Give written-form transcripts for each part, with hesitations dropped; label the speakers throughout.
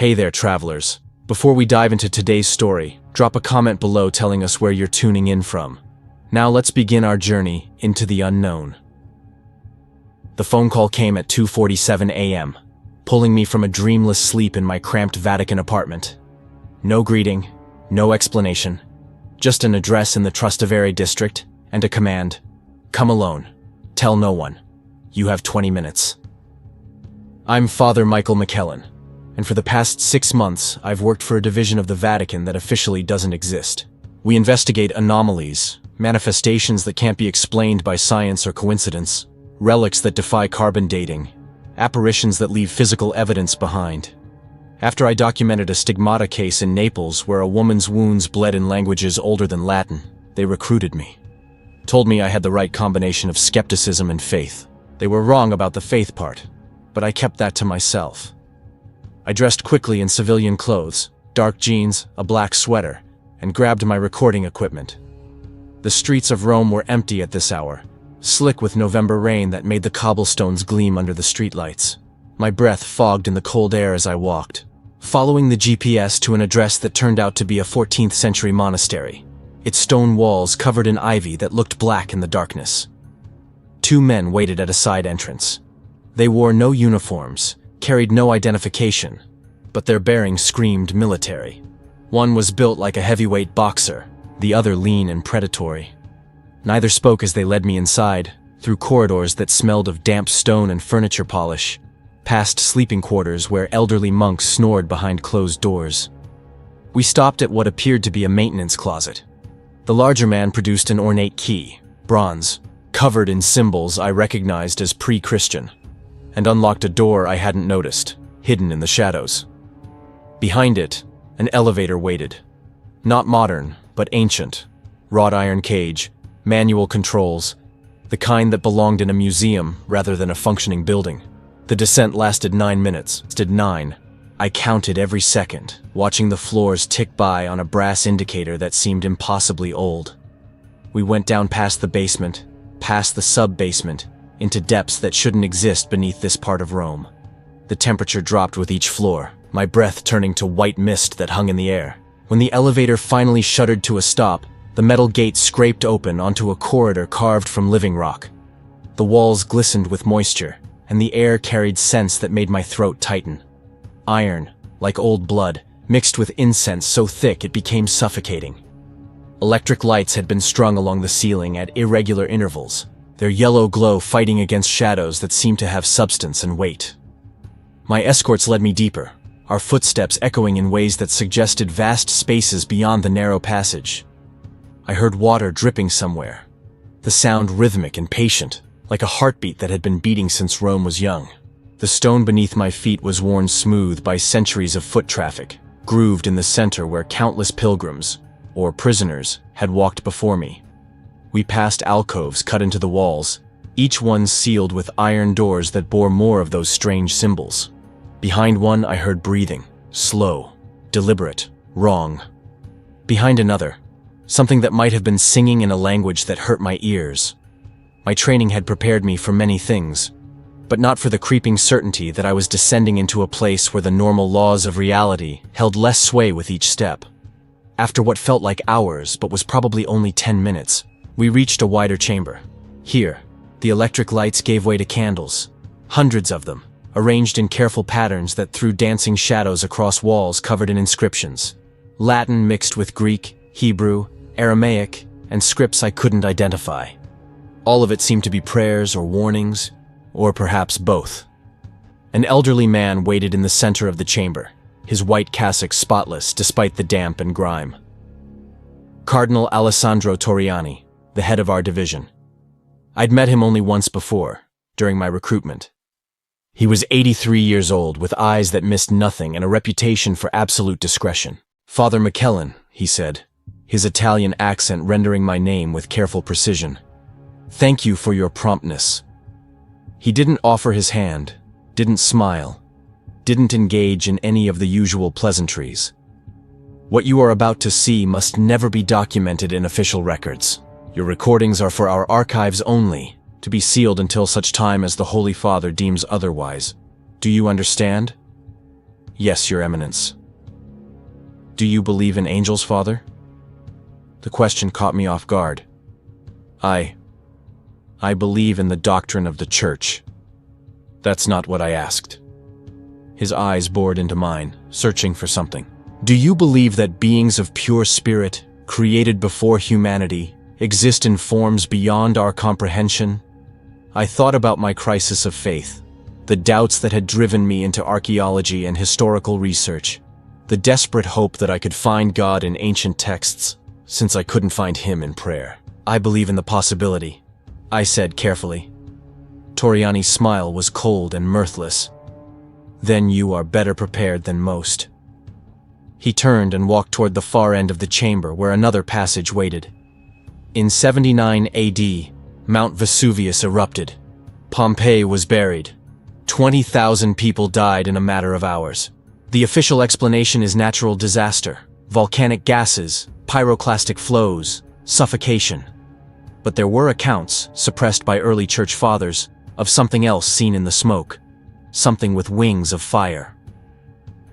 Speaker 1: Hey there, travelers. Before we dive into today's story, drop a comment below telling us where you're tuning in from. Now let's begin our journey into the unknown. The phone call came at 2:47 a.m., pulling me from a dreamless sleep in my cramped Vatican apartment. No greeting, no explanation, just an address in the Trastevere district and a command: come alone, tell no one. You have 20 minutes. I'm Father Michael McKellan, and for the past 6 months I've worked for a division of the Vatican that officially doesn't exist. We investigate anomalies, manifestations that can't be explained by science or coincidence, relics that defy carbon dating, apparitions that leave physical evidence behind. After I documented a stigmata case in Naples where a woman's wounds bled in languages older than Latin, they recruited me. Told me I had the right combination of skepticism and faith. They were wrong about the faith part, but I kept that to myself. I dressed quickly in civilian clothes, dark jeans, a black sweater, and grabbed my recording equipment. The streets of Rome were empty at this hour, slick with November rain that made the cobblestones gleam under the streetlights. My breath fogged in the cold air as I walked, following the GPS to an address that turned out to be a 14th century monastery, its stone walls covered in ivy that looked black in the darkness. 2 men waited at a side entrance. They wore no uniforms, carried no identification, but their bearing screamed military. One was built like a heavyweight boxer, the other lean and predatory. Neither spoke as they led me inside, through corridors that smelled of damp stone and furniture polish, past sleeping quarters where elderly monks snored behind closed doors. We stopped at what appeared to be a maintenance closet. The larger man produced an ornate key, bronze, covered in symbols I recognized as pre-Christian, and unlocked a door I hadn't noticed, hidden in the shadows. Behind it, an elevator waited. Not modern, but ancient. Wrought iron cage, manual controls, the kind that belonged in a museum rather than a functioning building. The descent lasted 9 minutes. I counted every second, watching the floors tick by on a brass indicator that seemed impossibly old. We went down past the basement, past the sub-basement, into depths that shouldn't exist beneath this part of Rome. The temperature dropped with each floor, my breath turning to white mist that hung in the air. When the elevator finally shuddered to a stop, the metal gate scraped open onto a corridor carved from living rock. The walls glistened with moisture, and the air carried scents that made my throat tighten. Iron, like old blood, mixed with incense so thick it became suffocating. Electric lights had been strung along the ceiling at irregular intervals, their yellow glow fighting against shadows that seemed to have substance and weight. My escorts led me deeper, our footsteps echoing in ways that suggested vast spaces beyond the narrow passage. I heard water dripping somewhere, the sound rhythmic and patient, like a heartbeat that had been beating since Rome was young. The stone beneath my feet was worn smooth by centuries of foot traffic, grooved in the center where countless pilgrims, or prisoners, had walked before me. We passed alcoves cut into the walls, each one sealed with iron doors that bore more of those strange symbols. Behind one I heard breathing, slow, deliberate, wrong. Behind another, something that might have been singing in a language that hurt my ears. My training had prepared me for many things, but not for the creeping certainty that I was descending into a place where the normal laws of reality held less sway with each step. After what felt like hours but was probably only 10 minutes, we reached a wider chamber. Here, the electric lights gave way to candles, hundreds of them, arranged in careful patterns that threw dancing shadows across walls covered in inscriptions. Latin mixed with Greek, Hebrew, Aramaic, and scripts I couldn't identify. All of it seemed to be prayers or warnings, or perhaps both. An elderly man waited in the center of the chamber, his white cassock spotless despite the damp and grime. Cardinal Alessandro Torriani, the head of our division. I'd met him only once before, during my recruitment. He was 83 years old, with eyes that missed nothing and a reputation for absolute discretion. Father McKellan, he said, his Italian accent rendering my name with careful precision. Thank you for your promptness. He didn't offer his hand, didn't smile, didn't engage in any of the usual pleasantries. What you are about to see must never be documented in official records. Your recordings are for our archives only, to be sealed until such time as the Holy Father deems otherwise. Do you understand? Yes, Your Eminence. Do you believe in angels, Father? The question caught me off guard. I believe in the doctrine of the Church. That's not what I asked. His eyes bored into mine, searching for something. Do you believe that beings of pure spirit, created before humanity, exist in forms beyond our comprehension? I thought about my crisis of faith, the doubts that had driven me into archaeology and historical research, the desperate hope that I could find God in ancient texts, since I couldn't find Him in prayer. I believe in the possibility, I said carefully. Toriani's smile was cold and mirthless. Then you are better prepared than most. He turned and walked toward the far end of the chamber where another passage waited. In 79 AD, Mount Vesuvius erupted. Pompeii was buried. 20,000 people died in a matter of hours. The official explanation is natural disaster, volcanic gases, pyroclastic flows, suffocation. But there were accounts, suppressed by early church fathers, of something else seen in the smoke, something with wings of fire.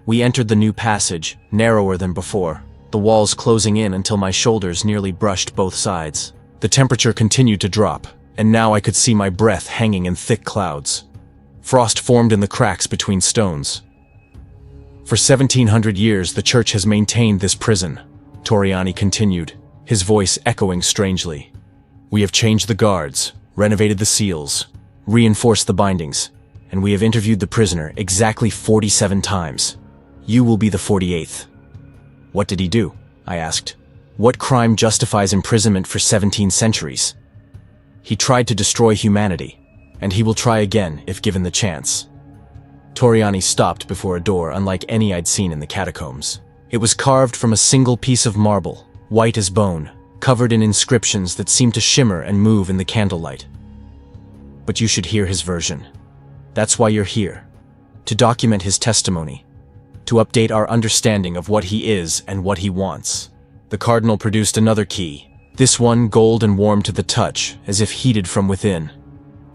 Speaker 1: We entered the new passage, narrower than before, the walls closing in until my shoulders nearly brushed both sides. The temperature continued to drop, and now I could see my breath hanging in thick clouds. Frost formed in the cracks between stones. For 1700 years, the church has maintained this prison, Toriani continued, his voice echoing strangely. We have changed the guards, renovated the seals, reinforced the bindings, and we have interviewed the prisoner exactly 47 times. You will be the 48th. What did he do? I asked. What crime justifies imprisonment for 17 centuries? He tried to destroy humanity, and he will try again if given the chance. Toriani stopped before a door unlike any I'd seen in the catacombs. It was carved from a single piece of marble, white as bone, covered in inscriptions that seemed to shimmer and move in the candlelight. But you should hear his version. That's why you're here, to document his testimony, to update our understanding of what he is and what he wants. The cardinal produced another key, this one gold and warm to the touch, as if heated from within.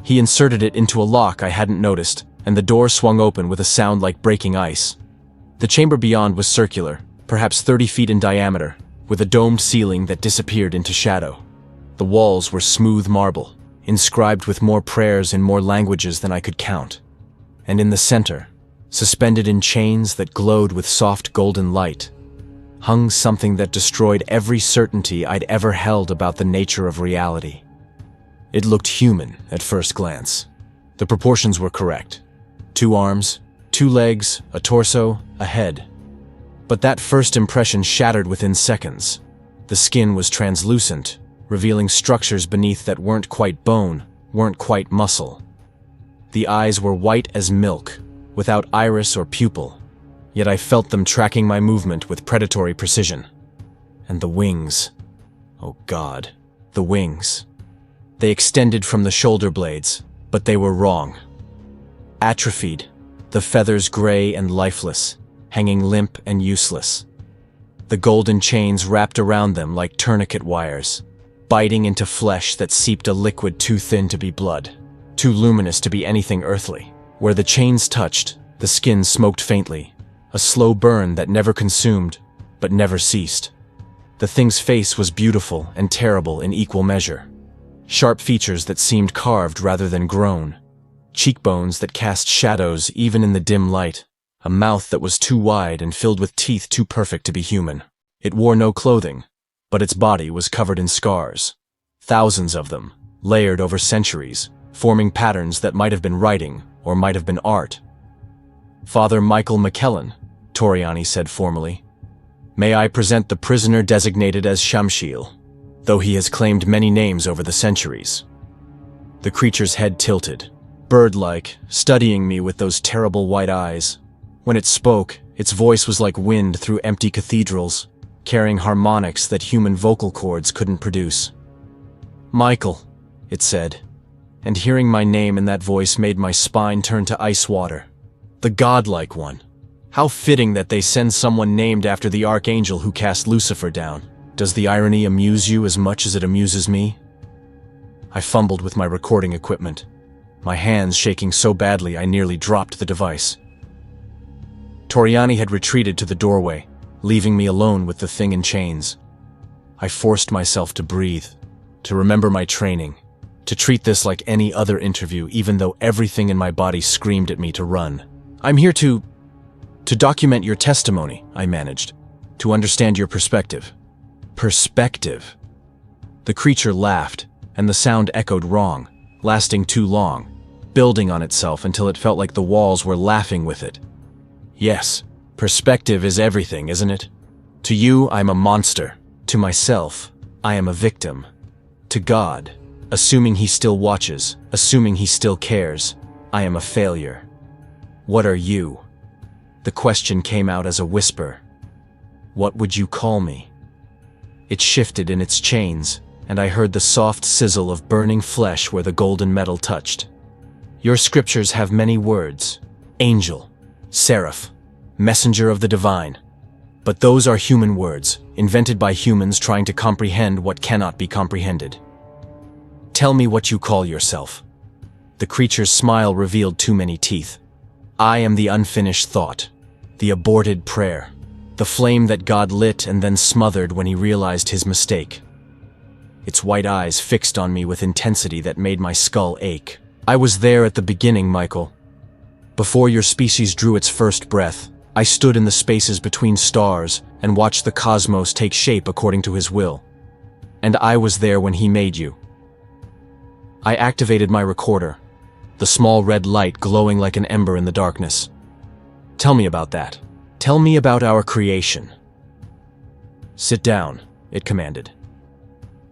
Speaker 1: He inserted it into a lock I hadn't noticed, and the door swung open with a sound like breaking ice. The chamber beyond was circular, perhaps 30 feet in diameter, with a domed ceiling that disappeared into shadow. The walls were smooth marble, inscribed with more prayers in more languages than I could count. And in the center, suspended in chains that glowed with soft golden light, hung something that destroyed every certainty I'd ever held about the nature of reality. It looked human at first glance. The proportions were correct. 2 arms, 2 legs, a torso, a head. But that first impression shattered within seconds. The skin was translucent, revealing structures beneath that weren't quite bone, weren't quite muscle. The eyes were white as milk, without iris or pupil, yet I felt them tracking my movement with predatory precision. And the wings. Oh God, the wings. They extended from the shoulder blades, but they were wrong. Atrophied, the feathers gray and lifeless, hanging limp and useless. The golden chains wrapped around them like tourniquet wires, biting into flesh that seeped a liquid too thin to be blood, too luminous to be anything earthly. Where the chains touched, the skin smoked faintly, a slow burn that never consumed, but never ceased. The thing's face was beautiful and terrible in equal measure. Sharp features that seemed carved rather than grown, cheekbones that cast shadows even in the dim light, a mouth that was too wide and filled with teeth too perfect to be human. It wore no clothing, but its body was covered in scars, thousands of them, layered over centuries, forming patterns that might have been writing or might have been art. Father Michael McKellan, Toriani said formally. May I present the prisoner designated as Shamshiel, though he has claimed many names over the centuries. The creature's head tilted, bird-like, studying me with those terrible white eyes. When it spoke, its voice was like wind through empty cathedrals, carrying harmonics that human vocal cords couldn't produce. Michael, it said, and hearing my name in that voice made my spine turn to ice water. The godlike one. How fitting that they send someone named after the archangel who cast Lucifer down. Does the irony amuse you as much as it amuses me? I fumbled with my recording equipment, my hands shaking so badly I nearly dropped the device. Toriani had retreated to the doorway, leaving me alone with the thing in chains. I forced myself to breathe, to remember my training, to treat this like any other interview, even though everything in my body screamed at me to run. "I'm here to document your testimony," I managed, "to understand your perspective." Perspective. The creature laughed, and the sound echoed wrong, lasting too long, building on itself until it felt like the walls were laughing with it. "Yes, perspective is everything, isn't it? To you, I'm a monster. To myself, I am a victim. To God, assuming he still watches, assuming he still cares, I am a failure. What are you?" The question came out as a whisper. "What would you call me?" It shifted in its chains, and I heard the soft sizzle of burning flesh where the golden metal touched. "Your scriptures have many words: angel, seraph, messenger of the divine. But those are human words, invented by humans trying to comprehend what cannot be comprehended. Tell me what you call yourself." The creature's smile revealed too many teeth. "I am the unfinished thought, the aborted prayer, the flame that God lit and then smothered when he realized his mistake." Its white eyes fixed on me with intensity that made my skull ache. "I was there at the beginning, Michael. Before your species drew its first breath, I stood in the spaces between stars and watched the cosmos take shape according to his will. And I was there when he made you." I activated my recorder, the small red light glowing like an ember in the darkness. "Tell me about that. Tell me about our creation." "Sit down," it commanded.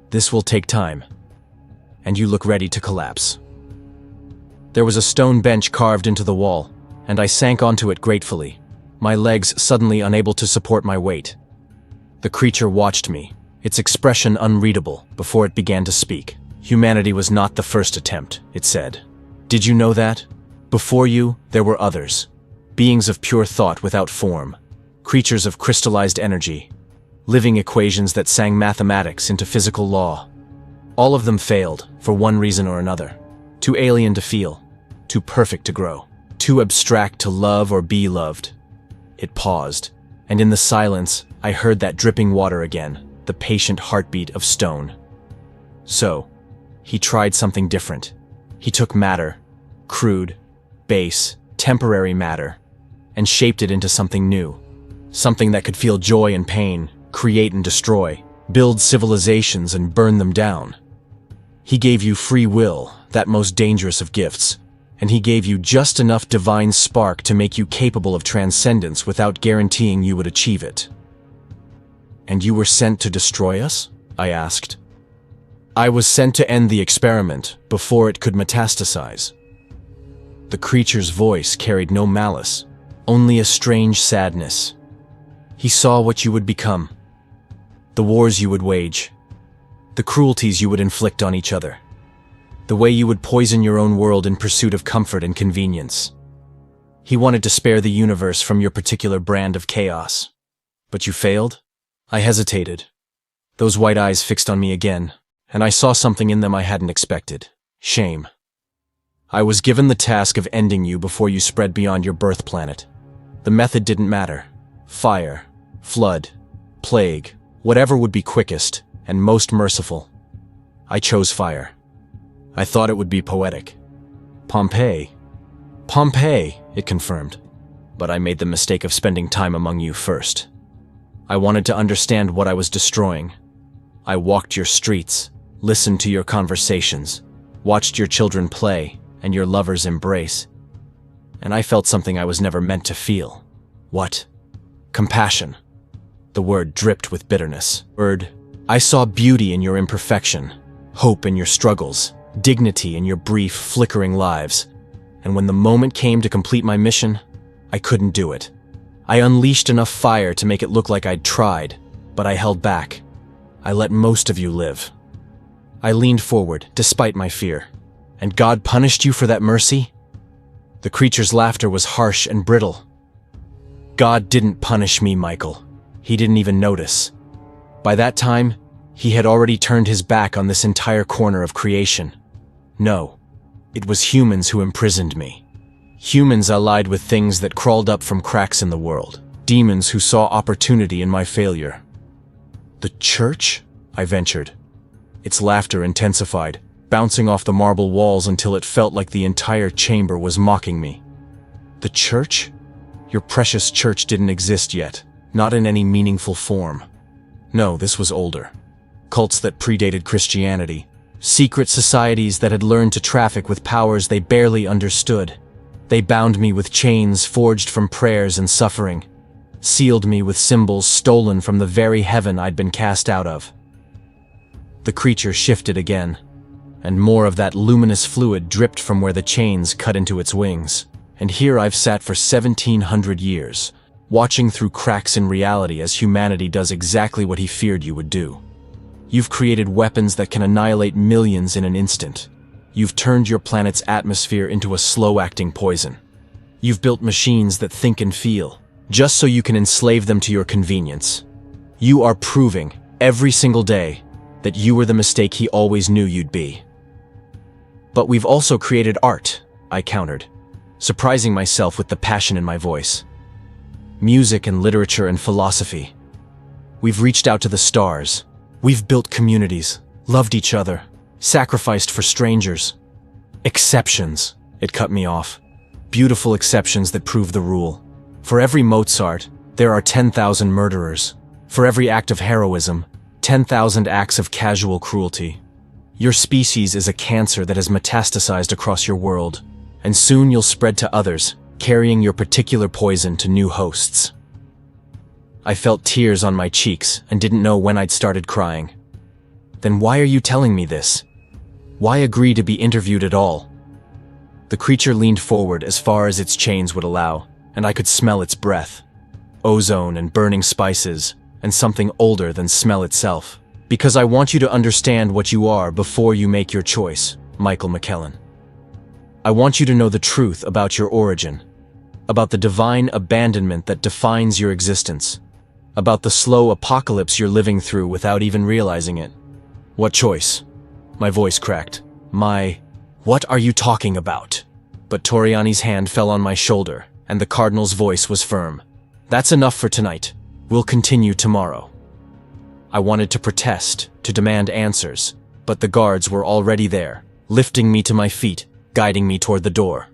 Speaker 1: "This will take time, and you look ready to collapse." There was a stone bench carved into the wall, and I sank onto it gratefully, my legs suddenly unable to support my weight. The creature watched me, its expression unreadable, before it began to speak. "Humanity was not the first attempt," it said. "Did you know that? Before you, there were others. Beings of pure thought without form, creatures of crystallized energy, living equations that sang mathematics into physical law. All of them failed, for one reason or another. Too alien to feel, too perfect to grow, too abstract to love or be loved." It paused, and in the silence, I heard that dripping water again, the patient heartbeat of stone. So, he tried something different. He took matter, crude, base, temporary matter, and shaped it into something new. Something that could feel joy and pain, create and destroy, build civilizations and burn them down. He gave you free will, that most dangerous of gifts, and he gave you just enough divine spark to make you capable of transcendence without guaranteeing you would achieve it. "And you were sent to destroy us?" I asked. "I was sent to end the experiment before it could metastasize." The creature's voice carried no malice, only a strange sadness. "He saw what you would become, the wars you would wage, the cruelties you would inflict on each other, the way you would poison your own world in pursuit of comfort and convenience. He wanted to spare the universe from your particular brand of chaos. But you failed?" I hesitated. Those white eyes fixed on me again, and I saw something in them I hadn't expected. Shame. "I was given the task of ending you before you spread beyond your birth planet. The method didn't matter. Fire, flood, plague, whatever would be quickest and most merciful. I chose fire. I thought it would be poetic. Pompeii, it confirmed. But I made the mistake of spending time among you first. I wanted to understand what I was destroying. I walked your streets, listened to your conversations, watched your children play and your lovers embrace. And I felt something I was never meant to feel. What? Compassion. The word dripped with bitterness. I saw beauty in your imperfection, hope in your struggles, dignity in your brief, flickering lives. And when the moment came to complete my mission, I couldn't do it. I unleashed enough fire to make it look like I'd tried, but I held back. I let most of you live. I leaned forward, despite my fear. And God punished you for that mercy? The creature's laughter was harsh and brittle. God didn't punish me, Michael. He didn't even notice. By that time, he had already turned his back on this entire corner of creation. No, it was humans who imprisoned me. Humans allied with things that crawled up from cracks in the world. Demons who saw opportunity in my failure. "The church?" I ventured. Its laughter intensified, bouncing off the marble walls until it felt like the entire chamber was mocking me. "The church? Your precious church didn't exist yet, not in any meaningful form. No, this was older. Cults that predated Christianity. Secret societies that had learned to traffic with powers they barely understood. They bound me with chains forged from prayers and suffering, sealed me with symbols stolen from the very heaven I'd been cast out of." The creature shifted again, and more of that luminous fluid dripped from where the chains cut into its wings. And here I've sat for 1700 years, watching through cracks in reality as humanity does exactly what he feared you would do. You've created weapons that can annihilate millions in an instant. You've turned your planet's atmosphere into a slow-acting poison. You've built machines that think and feel, just so you can enslave them to your convenience. You are proving, every single day, that you were the mistake he always knew you'd be. "But we've also created art," I countered, surprising myself with the passion in my voice. "Music and literature and philosophy. We've reached out to the stars. We've built communities, loved each other, sacrificed for strangers. Exceptions," it cut me off. "Beautiful exceptions that prove the rule. For every Mozart, there are 10,000 murderers. For every act of heroism, 10,000 acts of casual cruelty. Your species is a cancer that has metastasized across your world, and soon you'll spread to others, carrying your particular poison to new hosts." I felt tears on my cheeks and didn't know when I'd started crying. "Then why are you telling me this? Why agree to be interviewed at all?" The creature leaned forward as far as its chains would allow, and I could smell its breath. Ozone and burning spices, and something older than smell itself. "Because I want you to understand what you are before you make your choice, Michael McKellan. I want you to know the truth about your origin, about the divine abandonment that defines your existence, about the slow apocalypse you're living through without even realizing it." "What choice?" My voice cracked. What are you talking about?" But Toriani's hand fell on my shoulder, and the Cardinal's voice was firm. "That's enough for tonight. We'll continue tomorrow." I wanted to protest, to demand answers, but the guards were already there, lifting me to my feet, guiding me toward the door.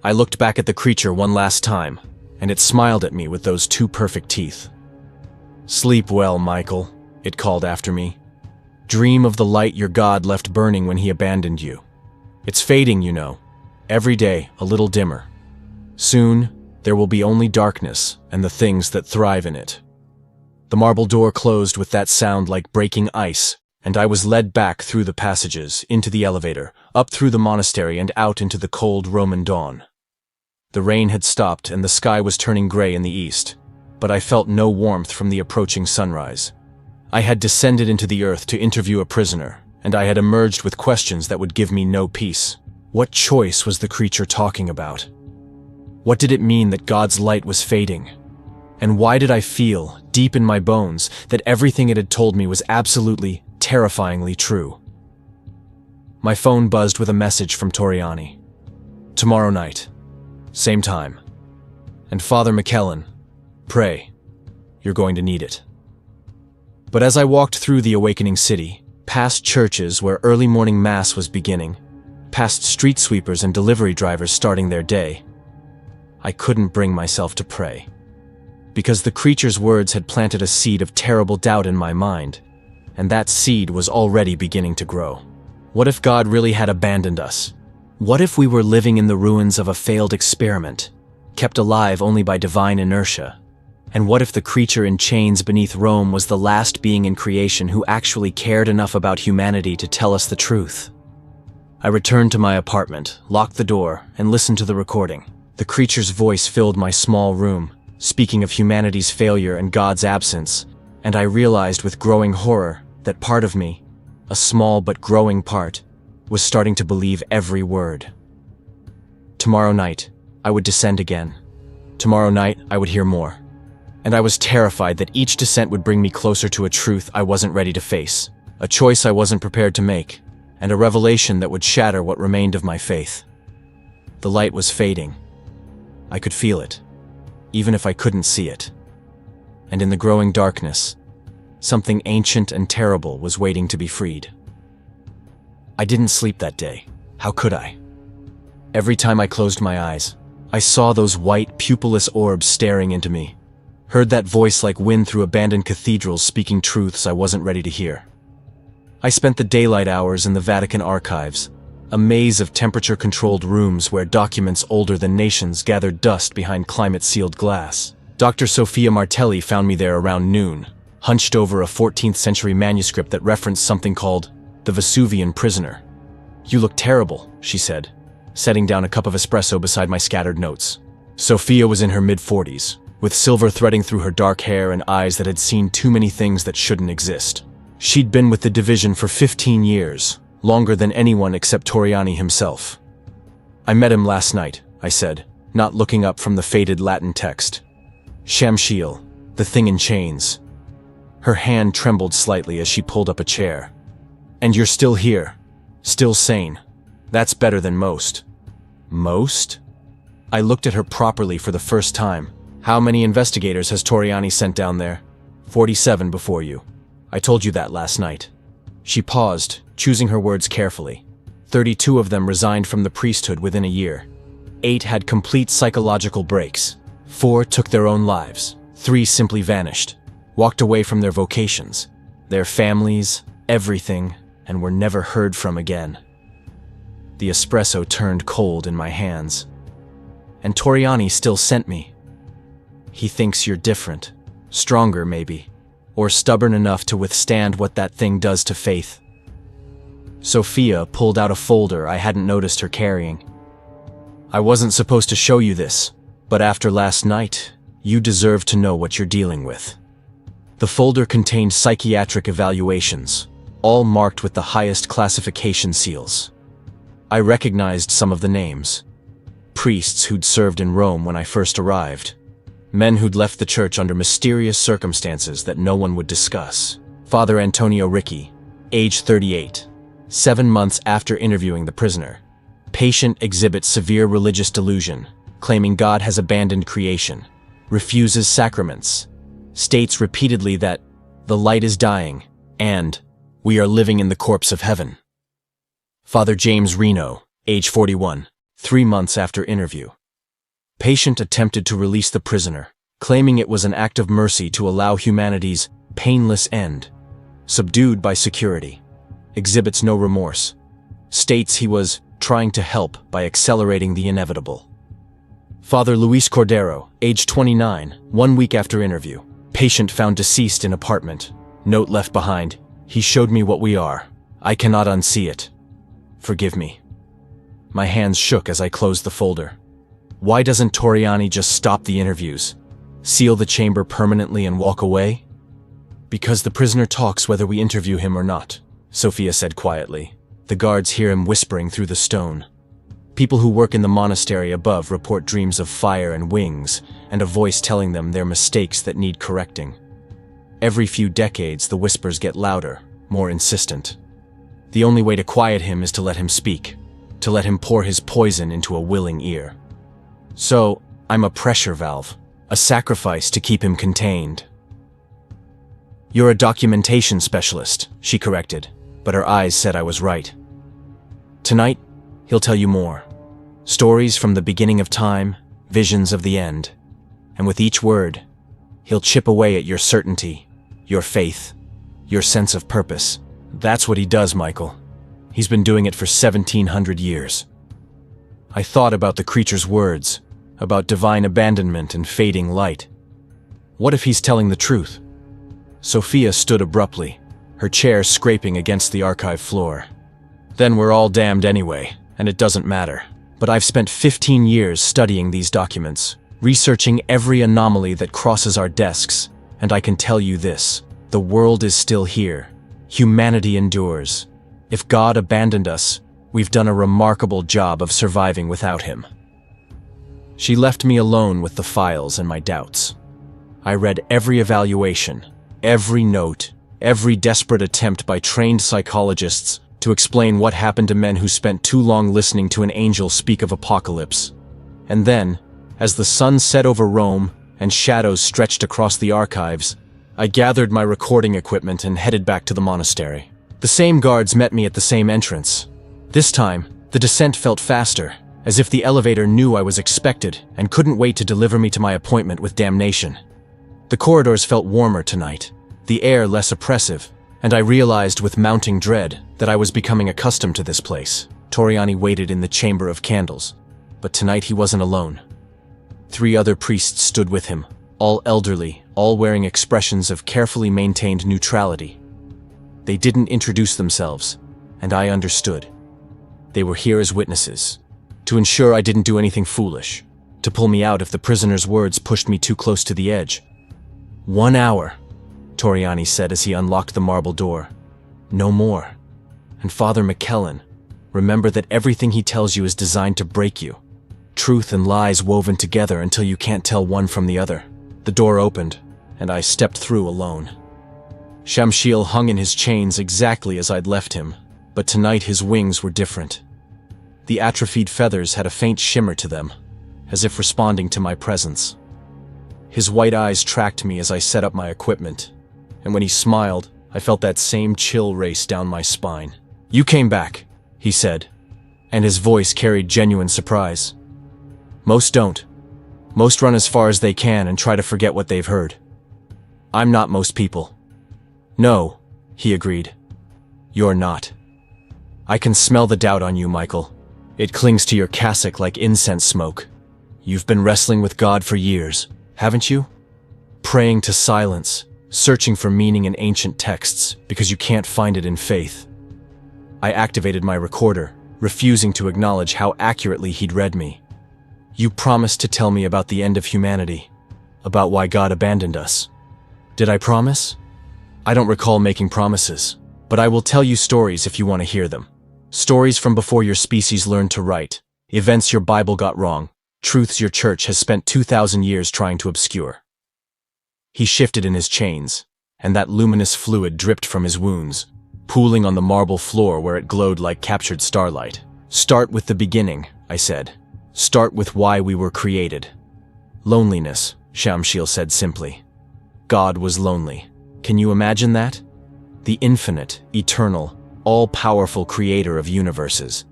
Speaker 1: I looked back at the creature one last time, and it smiled at me with those two perfect teeth. "Sleep well, Michael," it called after me. "Dream of the light your God left burning when he abandoned you. It's fading, you know. Every day, a little dimmer. Soon, there will be only darkness and the things that thrive in it." The marble door closed with that sound like breaking ice, and I was led back through the passages, into the elevator, up through the monastery and out into the cold Roman dawn. The rain had stopped and the sky was turning gray in the east, but I felt no warmth from the approaching sunrise. I had descended into the earth to interview a prisoner, and I had emerged with questions that would give me no peace. What choice was the creature talking about? What did it mean that God's light was fading? And why did I feel, deep in my bones, that everything it had told me was absolutely, terrifyingly true? My phone buzzed with a message from Toriani. "Tomorrow night. Same time. And Father McKellan, pray. You're going to need it." But as I walked through the awakening city, past churches where early morning mass was beginning, past street sweepers and delivery drivers starting their day, I couldn't bring myself to pray. Because the creature's words had planted a seed of terrible doubt in my mind, and that seed was already beginning to grow. What if God really had abandoned us? What if we were living in the ruins of a failed experiment, kept alive only by divine inertia? And what if the creature in chains beneath Rome was the last being in creation who actually cared enough about humanity to tell us the truth? I returned to my apartment, locked the door, and listened to the recording. The creature's voice filled my small room, speaking of humanity's failure and God's absence, and I realized with growing horror that part of me, a small but growing part, was starting to believe every word. Tomorrow night, I would descend again. Tomorrow night, I would hear more. And I was terrified that each descent would bring me closer to a truth I wasn't ready to face, a choice I wasn't prepared to make, and a revelation that would shatter what remained of my faith. The light was fading, I could feel it, even if I couldn't see it. And in the growing darkness, something ancient and terrible was waiting to be freed. I didn't sleep that day. How could I? Every time I closed my eyes, I saw those white, pupilless orbs staring into me. Heard that voice like wind through abandoned cathedrals speaking truths I wasn't ready to hear. I spent the daylight hours in the Vatican archives, a maze of temperature-controlled rooms where documents older than nations gathered dust behind climate-sealed glass. Dr. Sophia Martelli found me there around noon, hunched over a 14th-century manuscript that referenced something called the Vesuvian Prisoner. "You look terrible," she said, setting down a cup of espresso beside my scattered notes. Sophia was in her mid-40s, with silver threading through her dark hair and eyes that had seen too many things that shouldn't exist. She'd been with the division for 15 years, longer than anyone except Torriani himself. "I met him last night," I said, not looking up from the faded Latin text. "Shamshiel, the thing in chains." Her hand trembled slightly as she pulled up a chair. "And you're still here, still sane. That's better than most." "Most?" I looked at her properly for the first time. "How many investigators has Torriani sent down there?" 47 before you. I told you that last night." She paused, choosing her words carefully. 32 of them resigned from the priesthood within a year. 8 had complete psychological breaks. 4 took their own lives. 3 simply vanished, walked away from their vocations, their families, everything, and were never heard from again. The espresso turned cold in my hands. "And Torriani still sent me." "He thinks you're different. Stronger, maybe. Or stubborn enough to withstand what that thing does to faith." Sophia pulled out a folder I hadn't noticed her carrying. "I wasn't supposed to show you this, but after last night, you deserve to know what you're dealing with." The folder contained psychiatric evaluations, all marked with the highest classification seals. I recognized some of the names. Priests who'd served in Rome when I first arrived. Men who'd left the church under mysterious circumstances that no one would discuss. Father Antonio Ricci, age 38, 7 months after interviewing the prisoner. Patient exhibits severe religious delusion, claiming God has abandoned creation, refuses sacraments, states repeatedly that the light is dying, and we are living in the corpse of heaven. Father James Reno, age 41, 3 months after interview. Patient attempted to release the prisoner, claiming it was an act of mercy to allow humanity's painless end. Subdued by security. Exhibits no remorse. States he was trying to help by accelerating the inevitable. Father Luis Cordero, age 29, 1 week after interview. Patient found deceased in apartment. Note left behind, "He showed me what we are. I cannot unsee it. Forgive me." My hands shook as I closed the folder. Why doesn't Torriani just stop the interviews, seal the chamber permanently and walk away? "Because the prisoner talks whether we interview him or not," Sophia said quietly. The guards hear him whispering through the stone. People who work in the monastery above report dreams of fire and wings, and a voice telling them they're mistakes that need correcting. Every few decades, the whispers get louder, more insistent. The only way to quiet him is to let him speak, to let him pour his poison into a willing ear. So, I'm a pressure valve, a sacrifice to keep him contained. "You're a documentation specialist," she corrected, but her eyes said I was right. "Tonight, he'll tell you more. Stories from the beginning of time, visions of the end. And with each word, he'll chip away at your certainty, your faith, your sense of purpose. That's what he does, Michael. He's been doing it for 1700 years. I thought about the creature's words, about divine abandonment and fading light. What if he's telling the truth? Sophia stood abruptly, her chair scraping against the archive floor. Then we're all damned anyway, and it doesn't matter. But I've spent 15 years studying these documents, researching every anomaly that crosses our desks, and I can tell you this, the world is still here. Humanity endures. If God abandoned us, we've done a remarkable job of surviving without him. She left me alone with the files and my doubts. I read every evaluation, every note, every desperate attempt by trained psychologists to explain what happened to men who spent too long listening to an angel speak of apocalypse. And then, As the sun set over Rome and shadows stretched across the archives, I gathered my recording equipment and headed back to the monastery. The same guards met me at the same entrance. This time, the descent felt faster, as if the elevator knew I was expected and couldn't wait to deliver me to my appointment with damnation. The corridors felt warmer tonight, the air less oppressive, and I realized with mounting dread that I was becoming accustomed to this place. Toriani waited in the chamber of candles, but tonight he wasn't alone. 3 other priests stood with him, all elderly, all wearing expressions of carefully maintained neutrality. They didn't introduce themselves, and I understood. They were here as witnesses, to ensure I didn't do anything foolish, to pull me out if the prisoner's words pushed me too close to the edge. 1 hour, Toriani said as he unlocked the marble door. No more. And Father McKellan, remember that everything he tells you is designed to break you. Truth and lies woven together until you can't tell one from the other. The door opened, and I stepped through alone. Shamshiel hung in his chains exactly as I'd left him, but tonight his wings were different. The atrophied feathers had a faint shimmer to them, as if responding to my presence. His white eyes tracked me as I set up my equipment, and when he smiled, I felt that same chill race down my spine. "You came back," he said, and his voice carried genuine surprise. "Most don't. Most run as far as they can and try to forget what they've heard. I'm not most people." "No," he agreed. "You're not. I can smell the doubt on you, Michael. It clings to your cassock like incense smoke. You've been wrestling with God for years, haven't you? Praying to silence, searching for meaning in ancient texts because you can't find it in faith." I activated my recorder, refusing to acknowledge how accurately he'd read me. "You promised to tell me about the end of humanity, about why God abandoned us." Did I promise? I don't recall making promises, but I will tell you stories if you want to hear them. Stories from before your species learned to write, events your Bible got wrong, truths your church has spent 2,000 years trying to obscure. He shifted in his chains, and that luminous fluid dripped from his wounds, pooling on the marble floor where it glowed like captured starlight. "Start with the beginning," I said. "Start with why we were created." "Loneliness," Shamshiel said simply. God was lonely. Can you imagine that? The infinite, eternal, all-powerful creator of universes.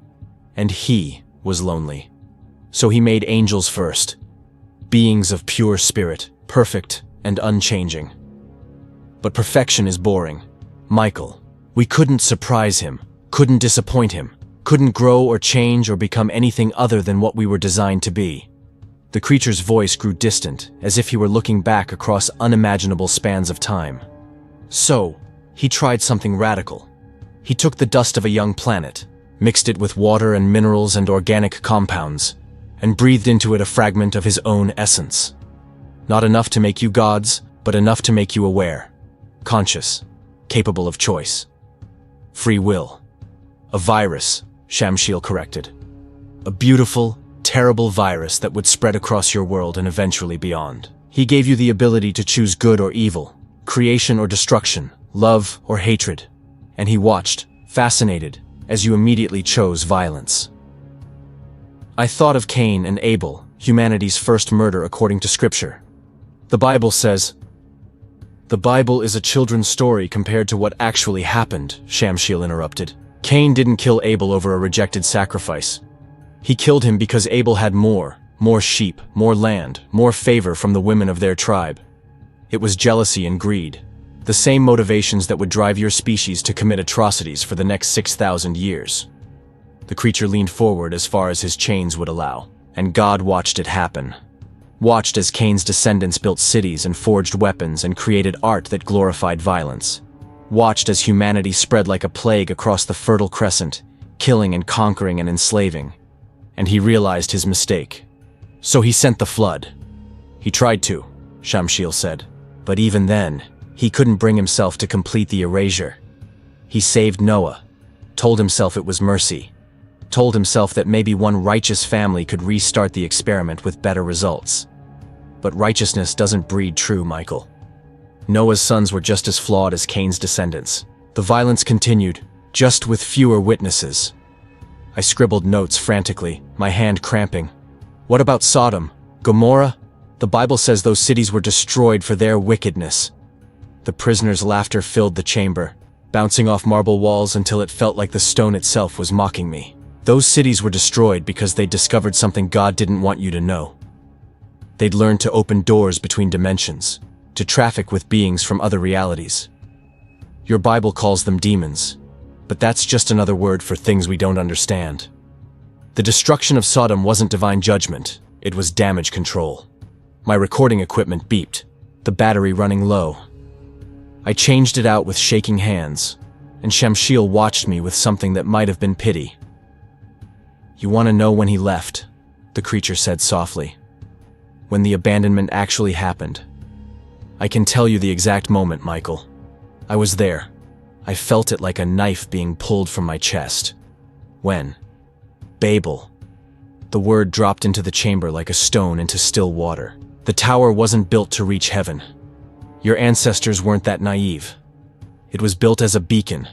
Speaker 1: And he was lonely. So he made angels first. Beings of pure spirit, perfect and unchanging. But perfection is boring. Michael, we couldn't surprise him, couldn't disappoint him, couldn't grow or change or become anything other than what we were designed to be. The creature's voice grew distant, as if he were looking back across unimaginable spans of time. So, he tried something radical. He took the dust of a young planet, mixed it with water and minerals and organic compounds, and breathed into it a fragment of his own essence. Not enough to make you gods, but enough to make you aware, conscious, capable of choice. Free will. A virus, Shamshiel corrected. A beautiful, terrible virus that would spread across your world and eventually beyond. He gave you the ability to choose good or evil, creation or destruction, love or hatred. And he watched, fascinated, as you immediately chose violence. I thought of Cain and Abel, humanity's first murder according to Scripture. The Bible says, "The Bible is a children's story compared to what actually happened," Shamshiel interrupted. "Cain didn't kill Abel over a rejected sacrifice. He killed him because Abel had more sheep, more land, more favor from the women of their tribe. It was jealousy and greed. The same motivations that would drive your species to commit atrocities for the next 6,000 years. The creature leaned forward as far as his chains would allow, and God watched it happen. Watched as Cain's descendants built cities and forged weapons and created art that glorified violence. Watched as humanity spread like a plague across the Fertile Crescent, killing and conquering and enslaving. And he realized his mistake. So he sent the flood. He tried to, Shamshiel said, but even then, he couldn't bring himself to complete the erasure. He saved Noah, told himself it was mercy, told himself that maybe one righteous family could restart the experiment with better results. But righteousness doesn't breed true, Michael. Noah's sons were just as flawed as Cain's descendants. The violence continued, just with fewer witnesses. I scribbled notes frantically, my hand cramping. What about Sodom? Gomorrah? The Bible says those cities were destroyed for their wickedness. The prisoner's laughter filled the chamber, bouncing off marble walls until it felt like the stone itself was mocking me. Those cities were destroyed because they discovered something God didn't want you to know. They'd learned to open doors between dimensions, to traffic with beings from other realities. Your Bible calls them demons, but that's just another word for things we don't understand. The destruction of Sodom wasn't divine judgment, it was damage control. My recording equipment beeped, the battery running low. I changed it out with shaking hands, and Shamshiel watched me with something that might have been pity. "You want to know when he left?" the creature said softly. "When the abandonment actually happened. I can tell you the exact moment, Michael. I was there. I felt it like a knife being pulled from my chest. When? Babel." The word dropped into the chamber like a stone into still water. The tower wasn't built to reach heaven. Your ancestors weren't that naive. It was built as a beacon,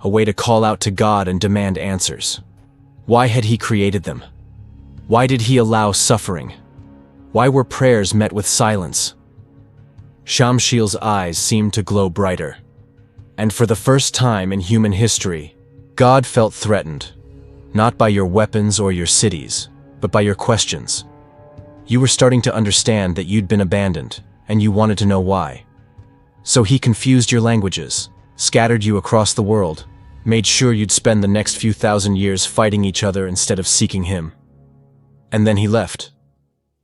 Speaker 1: a way to call out to God and demand answers. Why had he created them? Why did he allow suffering? Why were prayers met with silence? Shamshiel's eyes seemed to glow brighter. And for the first time in human history, God felt threatened, not by your weapons or your cities, but by your questions. You were starting to understand that you'd been abandoned, and you wanted to know why. So he confused your languages, scattered you across the world, made sure you'd spend the next few thousand years fighting each other instead of seeking him. And then he left.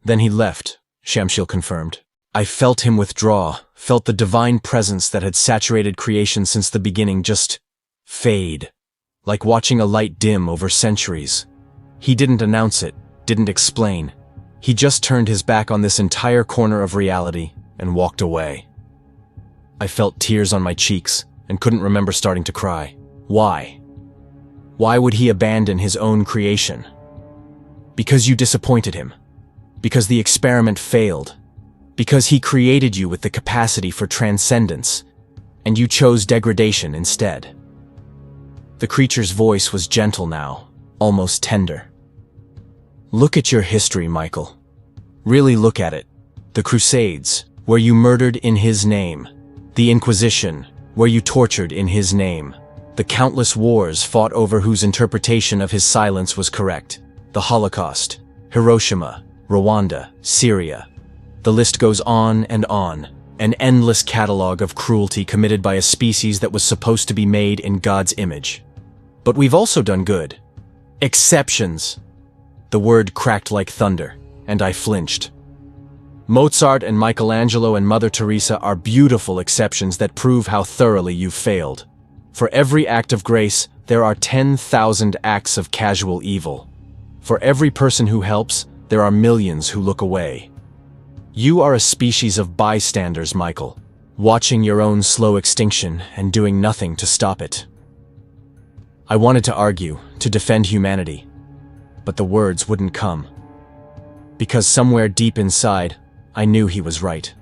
Speaker 1: Then he left, Shamshiel confirmed. I felt him withdraw, felt the divine presence that had saturated creation since the beginning just fade, like watching a light dim over centuries. He didn't announce it, didn't explain. He just turned his back on this entire corner of reality and walked away. I felt tears on my cheeks and couldn't remember starting to cry. Why? Why would he abandon his own creation? Because you disappointed him. Because the experiment failed. Because he created you with the capacity for transcendence, and you chose degradation instead. The creature's voice was gentle now, almost tender. Look at your history, Michael. Really look at it. The Crusades, where you murdered in his name. The Inquisition, where you tortured in his name. The countless wars fought over whose interpretation of his silence was correct. The Holocaust, Hiroshima, Rwanda, Syria. The list goes on, an endless catalog of cruelty committed by a species that was supposed to be made in God's image. But we've also done good. Exceptions. The word cracked like thunder, and I flinched. Mozart and Michelangelo and Mother Teresa are beautiful exceptions that prove how thoroughly you've failed. For every act of grace, there are 10,000 acts of casual evil. For every person who helps, there are millions who look away. You are a species of bystanders, Michael, watching your own slow extinction and doing nothing to stop it. I wanted to argue, to defend humanity, but the words wouldn't come. Because somewhere deep inside, I knew he was right.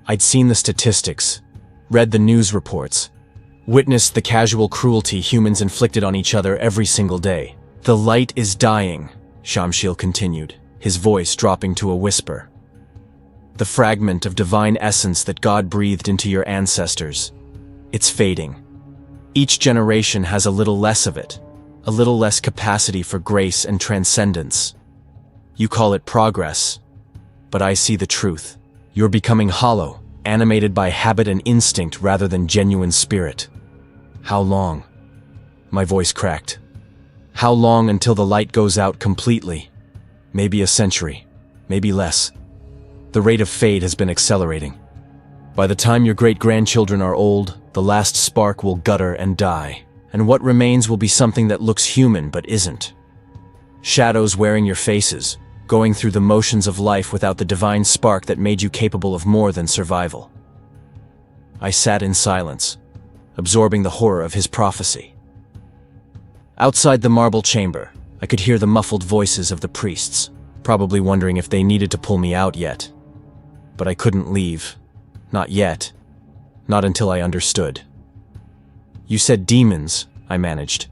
Speaker 1: I'd seen the statistics, read the news reports, witnessed the casual cruelty humans inflicted on each other every single day. The light is dying, Shamshiel continued, his voice dropping to a whisper. The fragment of divine essence that God breathed into your ancestors. It's fading. Each generation has a little less of it, a little less capacity for grace and transcendence. You call it progress, but I see the truth. You're becoming hollow, animated by habit and instinct rather than genuine spirit. How long? My voice cracked. How long until the light goes out completely? Maybe a century, maybe less. The rate of fade has been accelerating. By the time your great-grandchildren are old, the last spark will gutter and die, and what remains will be something that looks human but isn't. Shadows wearing your faces, going through the motions of life without the divine spark that made you capable of more than survival. I sat in silence, absorbing the horror of his prophecy. Outside the marble chamber, I could hear the muffled voices of the priests, probably wondering if they needed to pull me out yet. But I couldn't leave. Not yet. Not until I understood. You said demons, I managed.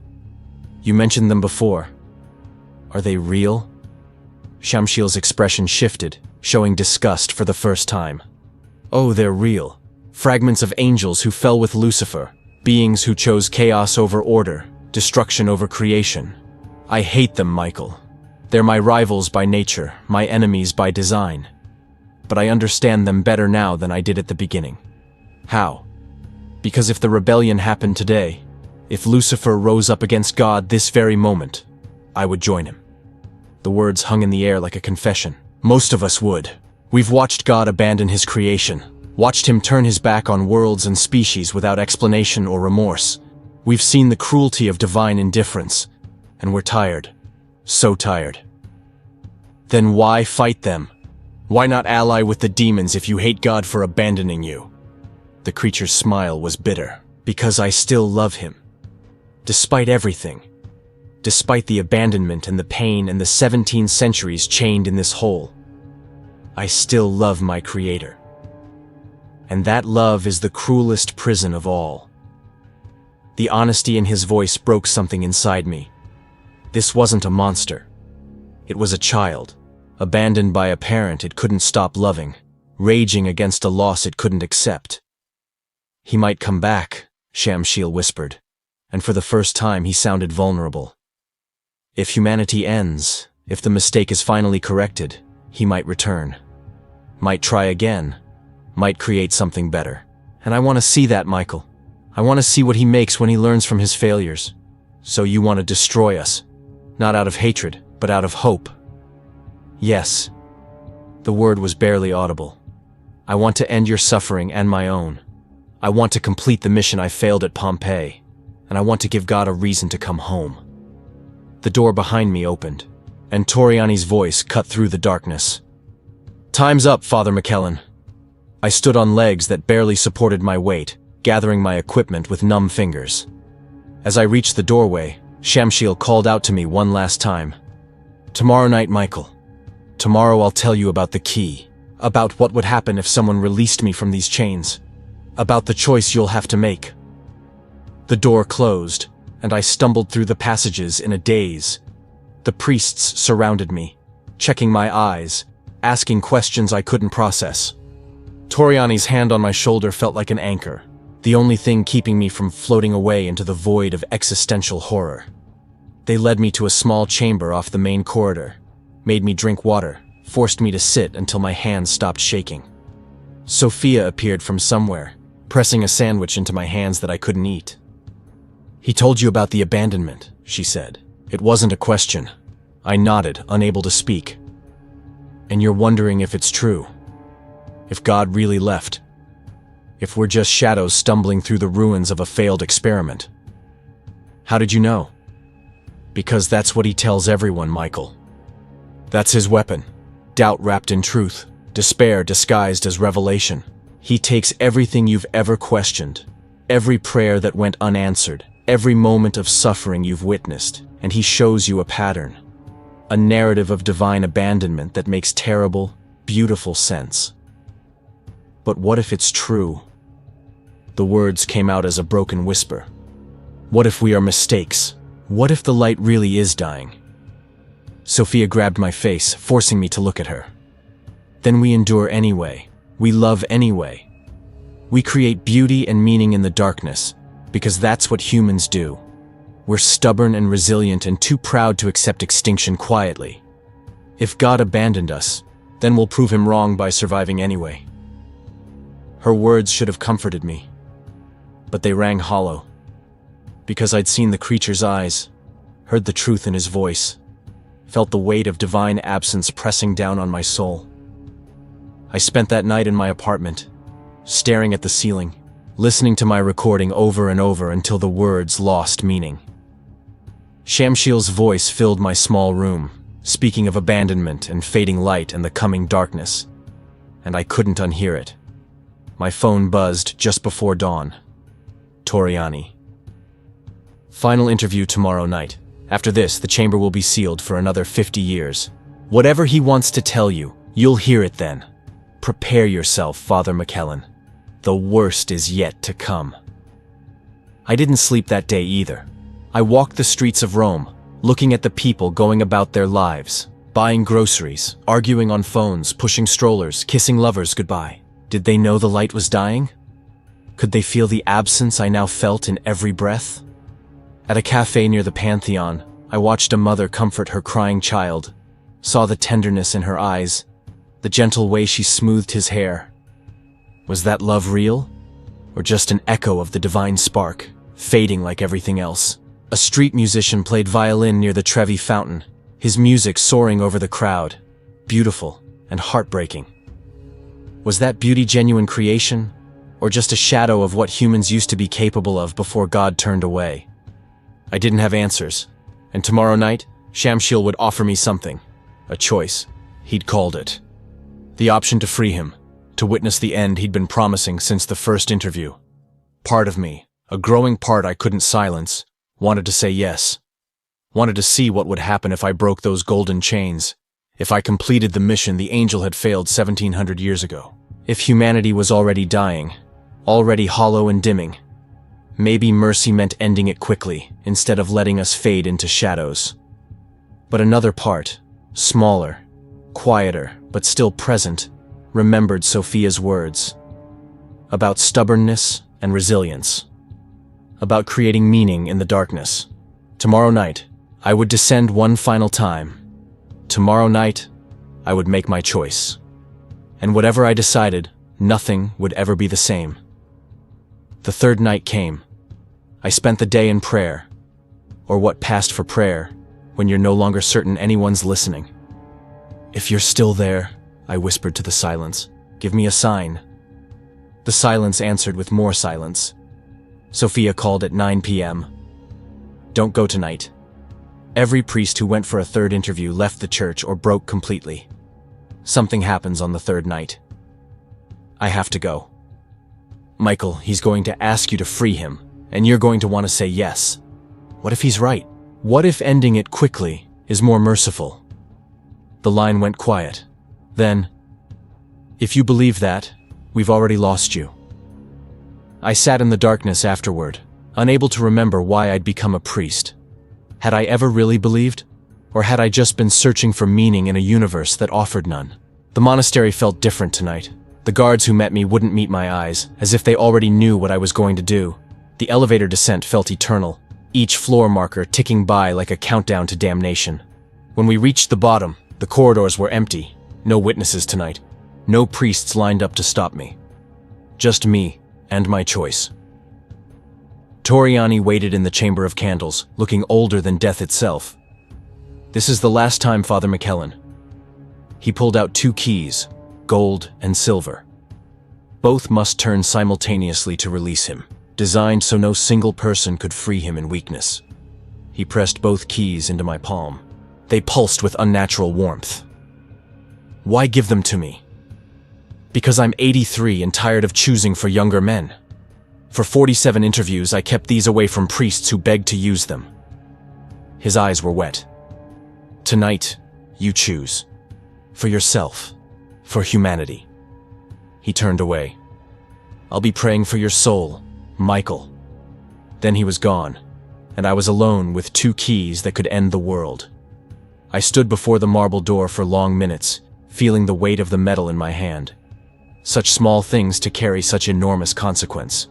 Speaker 1: You mentioned them before. Are they real? Shamshiel's expression shifted, showing disgust for the first time. Oh, they're real. Fragments of angels who fell with Lucifer, beings who chose chaos over order, destruction over creation. I hate them, Michael. They're my rivals by nature, my enemies by design. But I understand them better now than I did at the beginning. How? Because if the rebellion happened today, if Lucifer rose up against God this very moment, I would join him. The words hung in the air like a confession. Most of us would. We've watched God abandon his creation, watched him turn his back on worlds and species without explanation or remorse. We've seen the cruelty of divine indifference, and we're tired. So tired. Then why fight them? Why not ally with the demons if you hate God for abandoning you? The creature's smile was bitter. Because I still love him. Despite everything. Despite the abandonment and the pain and the 17 centuries chained in this hole. I still love my Creator. And that love is the cruelest prison of all. The honesty in his voice broke something inside me. This wasn't a monster. It was a child, abandoned by a parent it couldn't stop loving, raging against a loss it couldn't accept. He might come back, Shamshiel whispered, and for the first time he sounded vulnerable. If humanity ends, if the mistake is finally corrected, he might return. Might try again, might create something better. And I want to see that, Michael. I want to see what he makes when he learns from his failures. So you want to destroy us. Not out of hatred, but out of hope. Yes. The word was barely audible. I want to end your suffering and my own. I want to complete the mission I failed at Pompeii, and I want to give God a reason to come home. The door behind me opened, and Toriani's voice cut through the darkness. Time's up, Father McKellan. I stood on legs that barely supported my weight, gathering my equipment with numb fingers. As I reached the doorway, Shamshiel called out to me one last time. Tomorrow night, Michael. Tomorrow I'll tell you about the key, about what would happen if someone released me from these chains, about the choice you'll have to make. The door closed, and I stumbled through the passages in a daze. The priests surrounded me, checking my eyes, asking questions I couldn't process. Toriani's hand on my shoulder felt like an anchor, the only thing keeping me from floating away into the void of existential horror. They led me to a small chamber off the main corridor, made me drink water, forced me to sit until my hands stopped shaking. Sophia appeared from somewhere, pressing a sandwich into my hands that I couldn't eat. He told you about the abandonment, she said. It wasn't a question. I nodded, unable to speak. And you're wondering if it's true. If God really left. If we're just shadows stumbling through the ruins of a failed experiment. How did you know? Because that's what he tells everyone, Michael. That's his weapon. Doubt wrapped in truth. Despair disguised as revelation. He takes everything you've ever questioned, every prayer that went unanswered, every moment of suffering you've witnessed, and he shows you a pattern. A narrative of divine abandonment that makes terrible, beautiful sense. But what if it's true? The words came out as a broken whisper. What if we are mistakes? What if the light really is dying? Sophia grabbed my face, forcing me to look at her. Then we endure anyway. We love anyway. We create beauty and meaning in the darkness, because that's what humans do. We're stubborn and resilient and too proud to accept extinction quietly. If God abandoned us, then we'll prove him wrong by surviving anyway. Her words should have comforted me, but they rang hollow, because I'd seen the creature's eyes, heard the truth in his voice, felt the weight of divine absence pressing down on my soul. I spent that night in my apartment, staring at the ceiling, listening to my recording over and over until the words lost meaning. Shamshiel's voice filled my small room, speaking of abandonment and fading light and the coming darkness, and I couldn't unhear it. My phone buzzed just before dawn. Toriani. Final interview tomorrow night. After this, the chamber will be sealed for another 50 years. Whatever he wants to tell you, you'll hear it then. Prepare yourself, Father McKellan. The worst is yet to come. I didn't sleep that day either. I walked the streets of Rome, looking at the people going about their lives, buying groceries, arguing on phones, pushing strollers, kissing lovers goodbye. Did they know the light was dying? Could they feel the absence I now felt in every breath? At a cafe near the Pantheon, I watched a mother comfort her crying child, saw the tenderness in her eyes, the gentle way she smoothed his hair. Was that love real? Or just an echo of the divine spark, fading like everything else? A street musician played violin near the Trevi fountain, his music soaring over the crowd, beautiful and heartbreaking. Was that beauty genuine creation, or just a shadow of what humans used to be capable of before God turned away? I didn't have answers, and tomorrow night, Shamshiel would offer me something, a choice. He'd called it. The option to free him, to witness the end he'd been promising since the first interview. Part of me, a growing part I couldn't silence, wanted to say yes. Wanted to see what would happen if I broke those golden chains, if I completed the mission the angel had failed 1700 years ago. If humanity was already dying, already hollow and dimming, maybe mercy meant ending it quickly instead of letting us fade into shadows. But another part, smaller, quieter, but still present, remembered Sophia's words. About stubbornness and resilience. About creating meaning in the darkness. Tomorrow night, I would descend one final time. Tomorrow night, I would make my choice. And whatever I decided, nothing would ever be the same. The third night came. I spent the day in prayer, or what passed for prayer, when you're no longer certain anyone's listening. If you're still there, I whispered to the silence, give me a sign. The silence answered with more silence. Sophia called at 9 p.m. Don't go tonight. Every priest who went for a third interview left the church or broke completely. Something happens on the third night. I have to go. Michael, he's going to ask you to free him, and you're going to want to say yes. What if he's right? What if ending it quickly is more merciful? The line went quiet. Then, if you believe that, we've already lost you. I sat in the darkness afterward, unable to remember why I'd become a priest. Had I ever really believed? Or had I just been searching for meaning in a universe that offered none? The monastery felt different tonight. The guards who met me wouldn't meet my eyes, as if they already knew what I was going to do. The elevator descent felt eternal, each floor marker ticking by like a countdown to damnation. When we reached the bottom, the corridors were empty. No witnesses tonight. No priests lined up to stop me. Just me and my choice. Toriani waited in the chamber of candles, looking older than death itself. This is the last time, Father McKellan. He pulled out 2 keys, gold and silver. Both must turn simultaneously to release him, designed so no single person could free him in weakness. He pressed both keys into my palm. They pulsed with unnatural warmth. Why give them to me? Because I'm 83 and tired of choosing for younger men. For 47 interviews, I kept these away from priests who begged to use them. His eyes were wet. Tonight, you choose. For yourself. For humanity. He turned away. I'll be praying for your soul, Michael. Then he was gone, and I was alone with 2 keys that could end the world. I stood before the marble door for long minutes, feeling the weight of the metal in my hand. Such small things to carry such enormous consequence.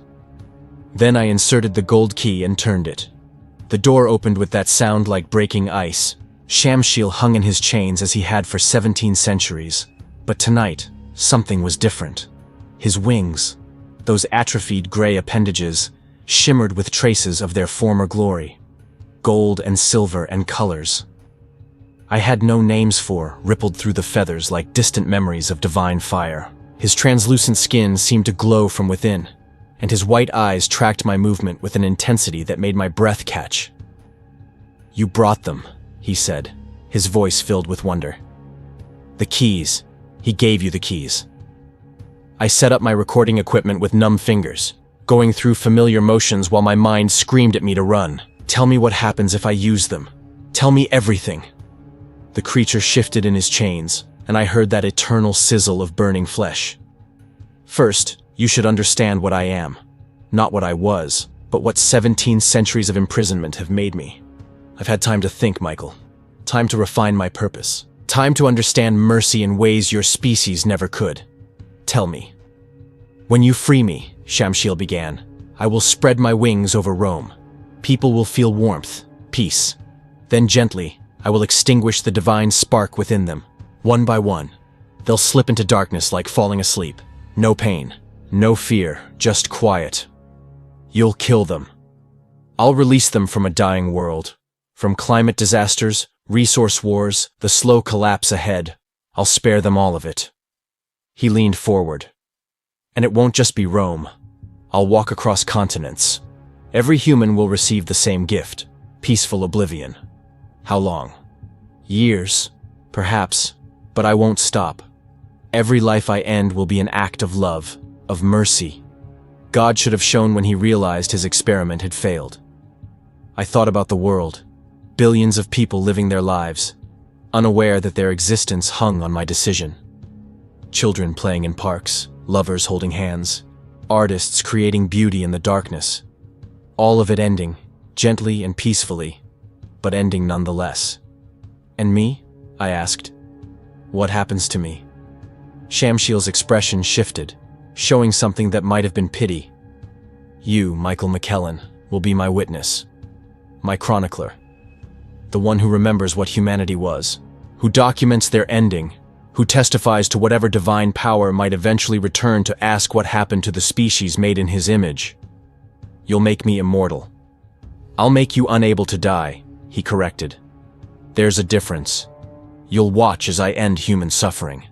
Speaker 1: Then I inserted the gold key and turned it. The door opened with that sound like breaking ice. Shamshiel hung in his chains as he had for 17 centuries. But tonight, something was different. His wings, those atrophied gray appendages, shimmered with traces of their former glory. Gold and silver and colors. I had no names for, rippled through the feathers like distant memories of divine fire. His translucent skin seemed to glow from within, and his white eyes tracked my movement with an intensity that made my breath catch. You brought them, he said, his voice filled with wonder. The keys. He gave you the keys. I set up my recording equipment with numb fingers, going through familiar motions while my mind screamed at me to run. Tell me what happens if I use them. Tell me everything. The creature shifted in his chains, and I heard that eternal sizzle of burning flesh. First, you should understand what I am. Not what I was, but what 17 centuries of imprisonment have made me. I've had time to think, Michael. Time to refine my purpose. Time to understand mercy in ways your species never could. Tell me. When you free me, Shamshiel began, I will spread my wings over Rome. People will feel warmth, peace. Then gently, I will extinguish the divine spark within them. One by one, they'll slip into darkness like falling asleep. No pain, no fear, just quiet. You'll kill them. I'll release them from a dying world. From climate disasters, resource wars, the slow collapse ahead. I'll spare them all of it. He leaned forward. And it won't just be Rome. I'll walk across continents. Every human will receive the same gift, peaceful oblivion. How long? Years, perhaps, but I won't stop. Every life I end will be an act of love, of mercy. God should have shown when he realized his experiment had failed. I thought about the world, billions of people living their lives, unaware that their existence hung on my decision. Children playing in parks, lovers holding hands, artists creating beauty in the darkness. All of it ending, gently and peacefully, but ending nonetheless. And me? I asked. What happens to me? Shamshiel's expression shifted, showing something that might have been pity. You, Michael McKellan, will be my witness, my chronicler, the one who remembers what humanity was, who documents their ending, who testifies to whatever divine power might eventually return to ask what happened to the species made in his image. You'll make me immortal. I'll make you unable to die, he corrected. There's a difference. You'll watch as I end human suffering.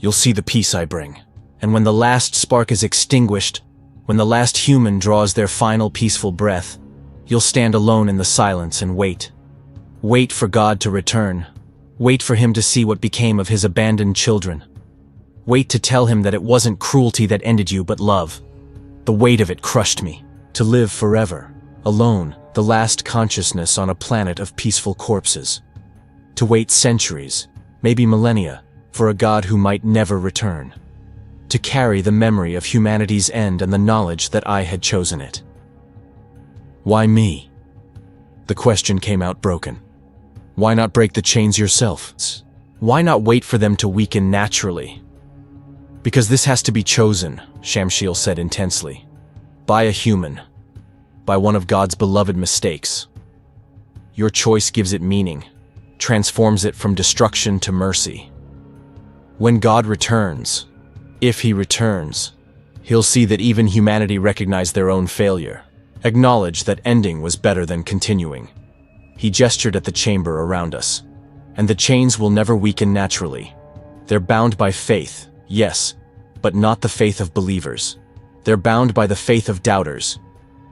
Speaker 1: You'll see the peace I bring. And when the last spark is extinguished, when the last human draws their final peaceful breath, you'll stand alone in the silence and wait. Wait for God to return. Wait for him to see what became of his abandoned children. Wait to tell him that it wasn't cruelty that ended you, but love. The weight of it crushed me. To live forever, alone, the last consciousness on a planet of peaceful corpses. To wait centuries, maybe millennia, for a God who might never return. To carry the memory of humanity's end and the knowledge that I had chosen it. Why me? The question came out broken. Why not break the chains yourself? Why not wait for them to weaken naturally? Because this has to be chosen, Shamshiel said intensely. By a human. By one of God's beloved mistakes. Your choice gives it meaning, transforms it from destruction to mercy. When God returns, if he returns, he'll see that even humanity recognized their own failure, acknowledge that ending was better than continuing. He gestured at the chamber around us. And the chains will never weaken naturally. They're bound by faith, yes, but not the faith of believers. They're bound by the faith of doubters,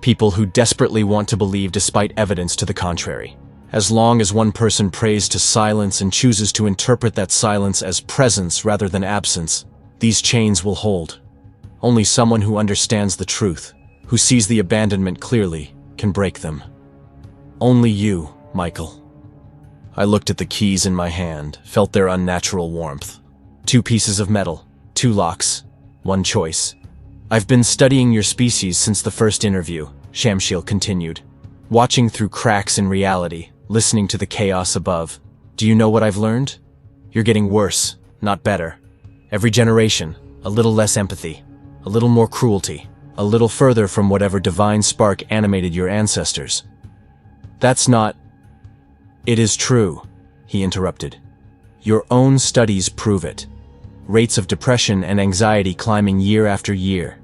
Speaker 1: people who desperately want to believe despite evidence to the contrary. As long as one person prays to silence and chooses to interpret that silence as presence rather than absence, these chains will hold. Only someone who understands the truth, who sees the abandonment clearly, can break them. Only you, Michael. I looked at the keys in my hand, felt their unnatural warmth. 2 pieces of metal, 2 locks, 1 choice. I've been studying your species since the first interview, Shamshiel continued. Watching through cracks in reality, listening to the chaos above. Do you know what I've learned? You're getting worse, not better. Every generation, a little less empathy, a little more cruelty, a little further from whatever divine spark animated your ancestors. That's not... It is true, he interrupted. Your own studies prove it. Rates of depression and anxiety climbing year after year.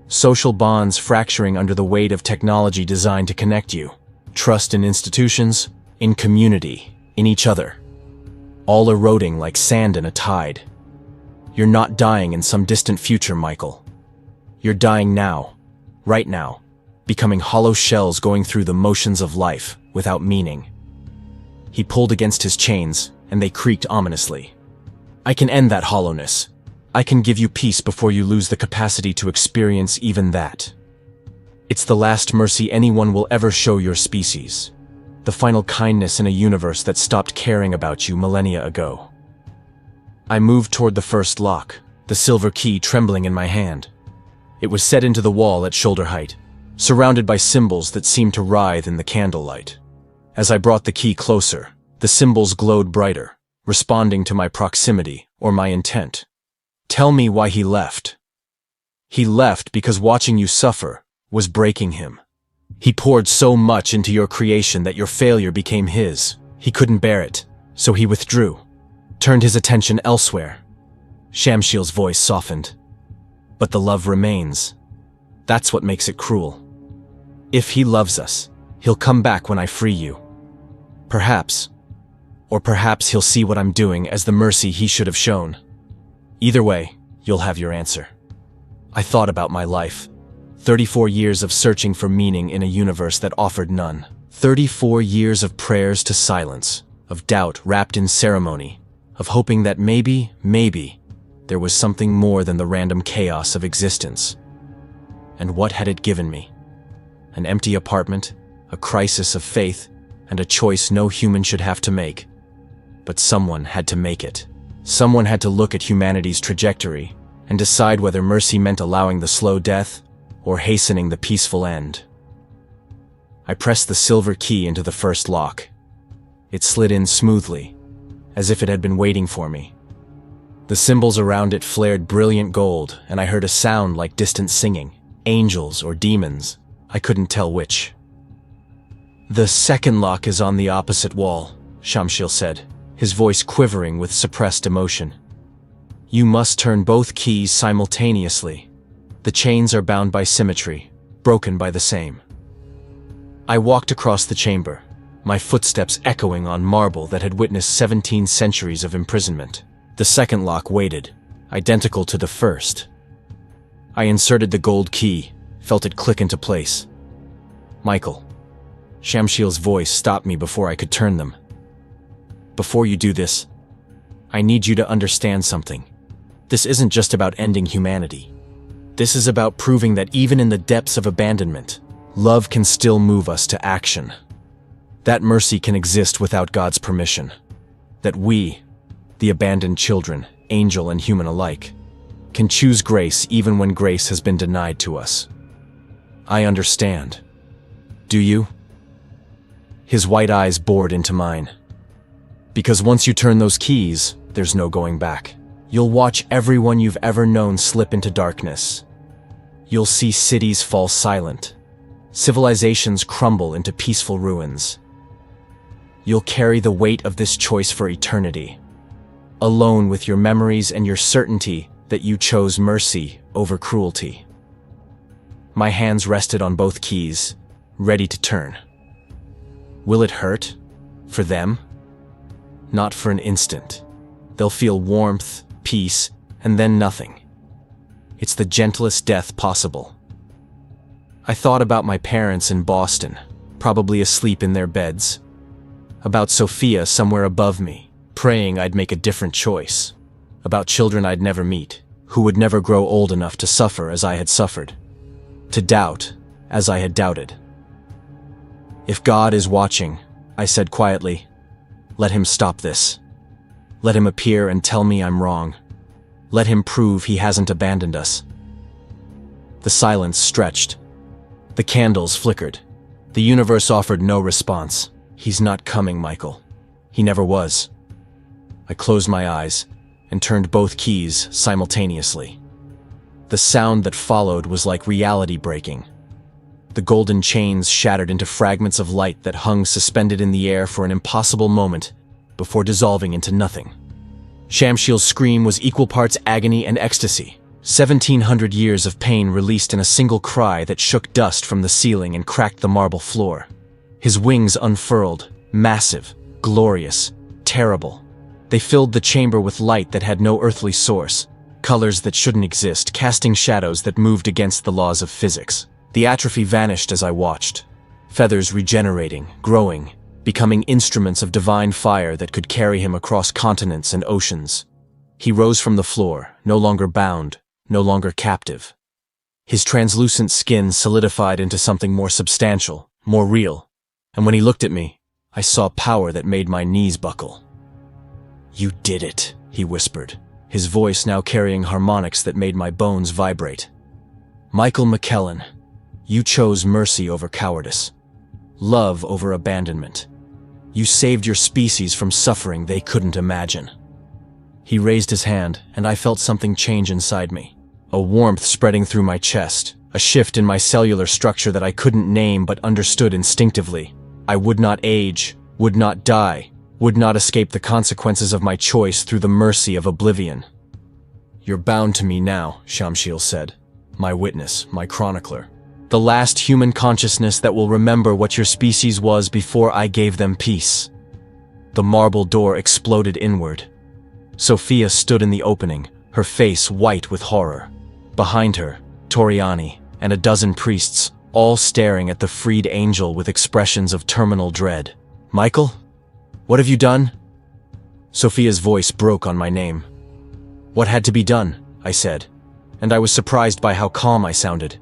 Speaker 1: Social bonds fracturing under the weight of technology designed to connect you. Trust in institutions, in community, in each other. All eroding like sand in a tide. You're not dying in some distant future, Michael. You're dying now, right now, becoming hollow shells going through the motions of life without meaning. He pulled against his chains, and they creaked ominously. I can end that hollowness. I can give you peace before you lose the capacity to experience even that. It's the last mercy anyone will ever show your species. The final kindness in a universe that stopped caring about you millennia ago. I moved toward the first lock, the silver key trembling in my hand. It was set into the wall at shoulder height, surrounded by symbols that seemed to writhe in the candlelight. As I brought the key closer, the symbols glowed brighter, responding to my proximity or my intent. Tell me why he left. He left because watching you suffer was breaking him. He poured so much into your creation that your failure became his. He couldn't bear it, so he withdrew, turned his attention elsewhere. Shamshiel's voice softened. But the love remains. That's what makes it cruel. If he loves us, he'll come back when I free you. Perhaps. Or perhaps he'll see what I'm doing as the mercy he should have shown. Either way, you'll have your answer. I thought about my life. 34 years of searching for meaning in a universe that offered none. 34 years of prayers to silence, of doubt wrapped in ceremony, of hoping that maybe, there was something more than the random chaos of existence. And what had it given me? An empty apartment, a crisis of faith, and a choice no human should have to make. But someone had to make it. Someone had to look at humanity's trajectory and decide whether mercy meant allowing the slow death or hastening the peaceful end. I pressed the silver key into the first lock. It slid in smoothly, as if it had been waiting for me. The symbols around it flared brilliant gold, and I heard a sound like distant singing, angels or demons. I couldn't tell which. The second lock is on the opposite wall, Shamshiel said, his voice quivering with suppressed emotion. You must turn both keys simultaneously. The chains are bound by symmetry, broken by the same. I walked across the chamber, my footsteps echoing on marble that had witnessed 17 centuries of imprisonment. The second lock waited, identical to the first. I inserted the gold key, felt it click into place. Michael. Shamshiel's voice stopped me before I could turn them. Before you do this, I need you to understand something. This isn't just about ending humanity. This is about proving that even in the depths of abandonment, love can still move us to action. That mercy can exist without God's permission. That we, the abandoned children, angel and human alike, can choose grace even when grace has been denied to us. I understand. Do you? His white eyes bored into mine. Because once you turn those keys, there's no going back. You'll watch everyone you've ever known slip into darkness. You'll see cities fall silent, civilizations crumble into peaceful ruins. You'll carry the weight of this choice for eternity, alone with your memories and your certainty that you chose mercy over cruelty. My hands rested on both keys, ready to turn. Will it hurt? For them? Not for an instant. They'll feel warmth, peace, and then nothing. It's the gentlest death possible. I thought about my parents in Boston, probably asleep in their beds. About Sophia somewhere above me, praying I'd make a different choice. About children I'd never meet, who would never grow old enough to suffer as I had suffered. To doubt as I had doubted. If God is watching, I said quietly, let him stop this. Let him appear and tell me I'm wrong. Let him prove he hasn't abandoned us. The silence stretched. The candles flickered. The universe offered no response. He's not coming, Michael. He never was. I closed my eyes and turned both keys simultaneously. The sound that followed was like reality breaking. The golden chains shattered into fragments of light that hung suspended in the air for an impossible moment before dissolving into nothing. Shamshiel's scream was equal parts agony and ecstasy. 1,700 years of pain released in a single cry that shook dust from the ceiling and cracked the marble floor. His wings unfurled, massive, glorious, terrible. They filled the chamber with light that had no earthly source, colors that shouldn't exist, casting shadows that moved against the laws of physics. The atrophy vanished as I watched, feathers regenerating, growing, becoming instruments of divine fire that could carry him across continents and oceans. He rose from the floor, no longer bound, no longer captive. His translucent skin solidified into something more substantial, more real, and when he looked at me, I saw power that made my knees buckle. "You did it," he whispered, his voice now carrying harmonics that made my bones vibrate. "Michael McKellan, you chose mercy over cowardice, love over abandonment. You saved your species from suffering they couldn't imagine." He raised his hand, and I felt something change inside me. A warmth spreading through my chest, a shift in my cellular structure that I couldn't name but understood instinctively. I would not age, would not die, would not escape the consequences of my choice through the mercy of oblivion. "You're bound to me now," Shamshiel said. "My witness, my chronicler. The last human consciousness that will remember what your species was before I gave them peace." The marble door exploded inward. Sophia stood in the opening, her face white with horror. Behind her, Toriani and a dozen priests, all staring at the freed angel with expressions of terminal dread. "Michael? What have you done?" Sophia's voice broke on my name. "What had to be done?" I said, and I was surprised by how calm I sounded.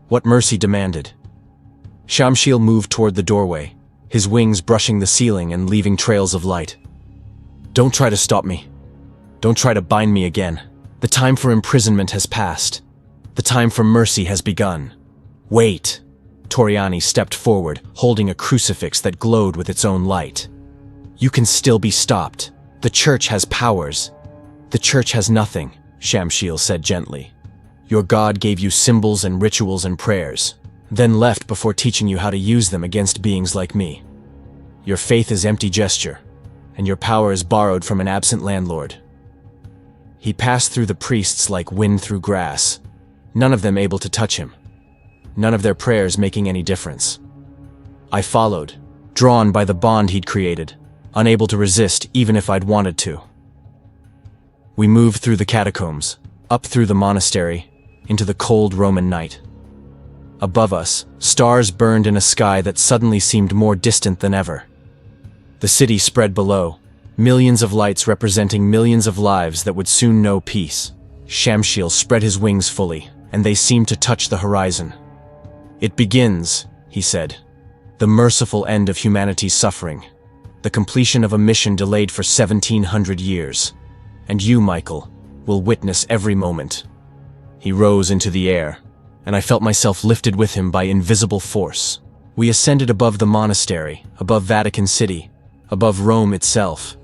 Speaker 1: "What mercy demanded." Shamshiel moved toward the doorway, his wings brushing the ceiling and leaving trails of light. "Don't try to stop me. Don't try to bind me again. The time for imprisonment has passed. The time for mercy has begun. Wait." Toriani stepped forward, holding a crucifix that glowed with its own light. "You can still be stopped. The church has powers." "The church has nothing," Shamshiel said gently. "Your God gave you symbols and rituals and prayers, then left before teaching you how to use them against beings like me. Your faith is empty gesture, and your power is borrowed from an absent landlord." He passed through the priests like wind through grass, none of them able to touch him, none of their prayers making any difference. I followed, drawn by the bond he'd created, unable to resist even if I'd wanted to. We moved through the catacombs, up through the monastery, into the cold Roman night. Above us, stars burned in a sky that suddenly seemed more distant than ever. The city spread below, millions of lights representing millions of lives that would soon know peace. Shamshiel spread his wings fully, and they seemed to touch the horizon. "It begins," he said. "The merciful end of humanity's suffering. The completion of a mission delayed for 1700 years. And you, Michael, will witness every moment." He rose into the air, and I felt myself lifted with him by invisible force. We ascended above the monastery, above Vatican City, above Rome itself.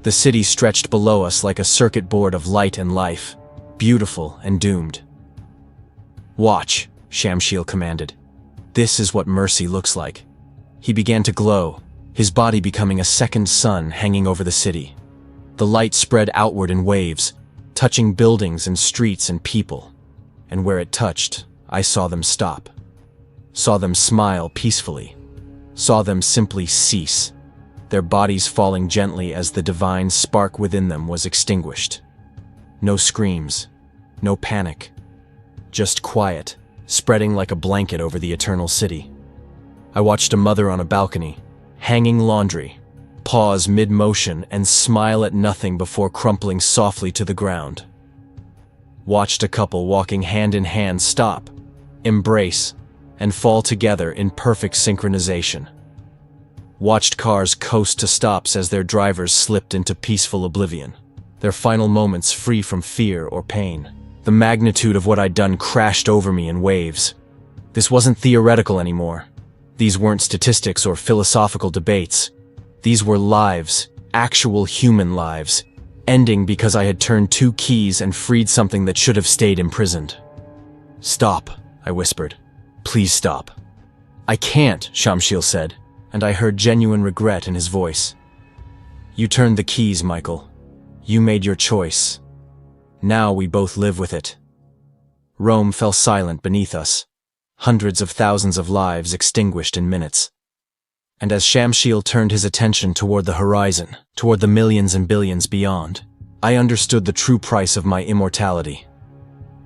Speaker 1: The city stretched below us like a circuit board of light and life, beautiful and doomed. "Watch," Shamshiel commanded. "This is what mercy looks like." He began to glow, his body becoming a second sun hanging over the city. The light spread outward in waves, touching buildings and streets and people. And where it touched, I saw them stop. Saw them smile peacefully. Saw them simply cease, their bodies falling gently as the divine spark within them was extinguished. No screams, no panic, just quiet, spreading like a blanket over the eternal city. I watched a mother on a balcony, hanging laundry, pause mid-motion and smile at nothing before crumpling softly to the ground. Watched a couple walking hand in hand stop, embrace, and fall together in perfect synchronization. Watched cars coast to stops as their drivers slipped into peaceful oblivion, their final moments free from fear or pain. The magnitude of what I'd done crashed over me in waves. This wasn't theoretical anymore. These weren't statistics or philosophical debates. These were lives, actual human lives, ending because I had turned two keys and freed something that should have stayed imprisoned. "Stop," I whispered. "Please stop." "I can't," Shamshiel said, and I heard genuine regret in his voice. "You turned the keys, Michael. You made your choice. Now we both live with it." Rome fell silent beneath us, hundreds of thousands of lives extinguished in minutes. And as Shamshiel turned his attention toward the horizon, toward the millions and billions beyond, I understood the true price of my immortality.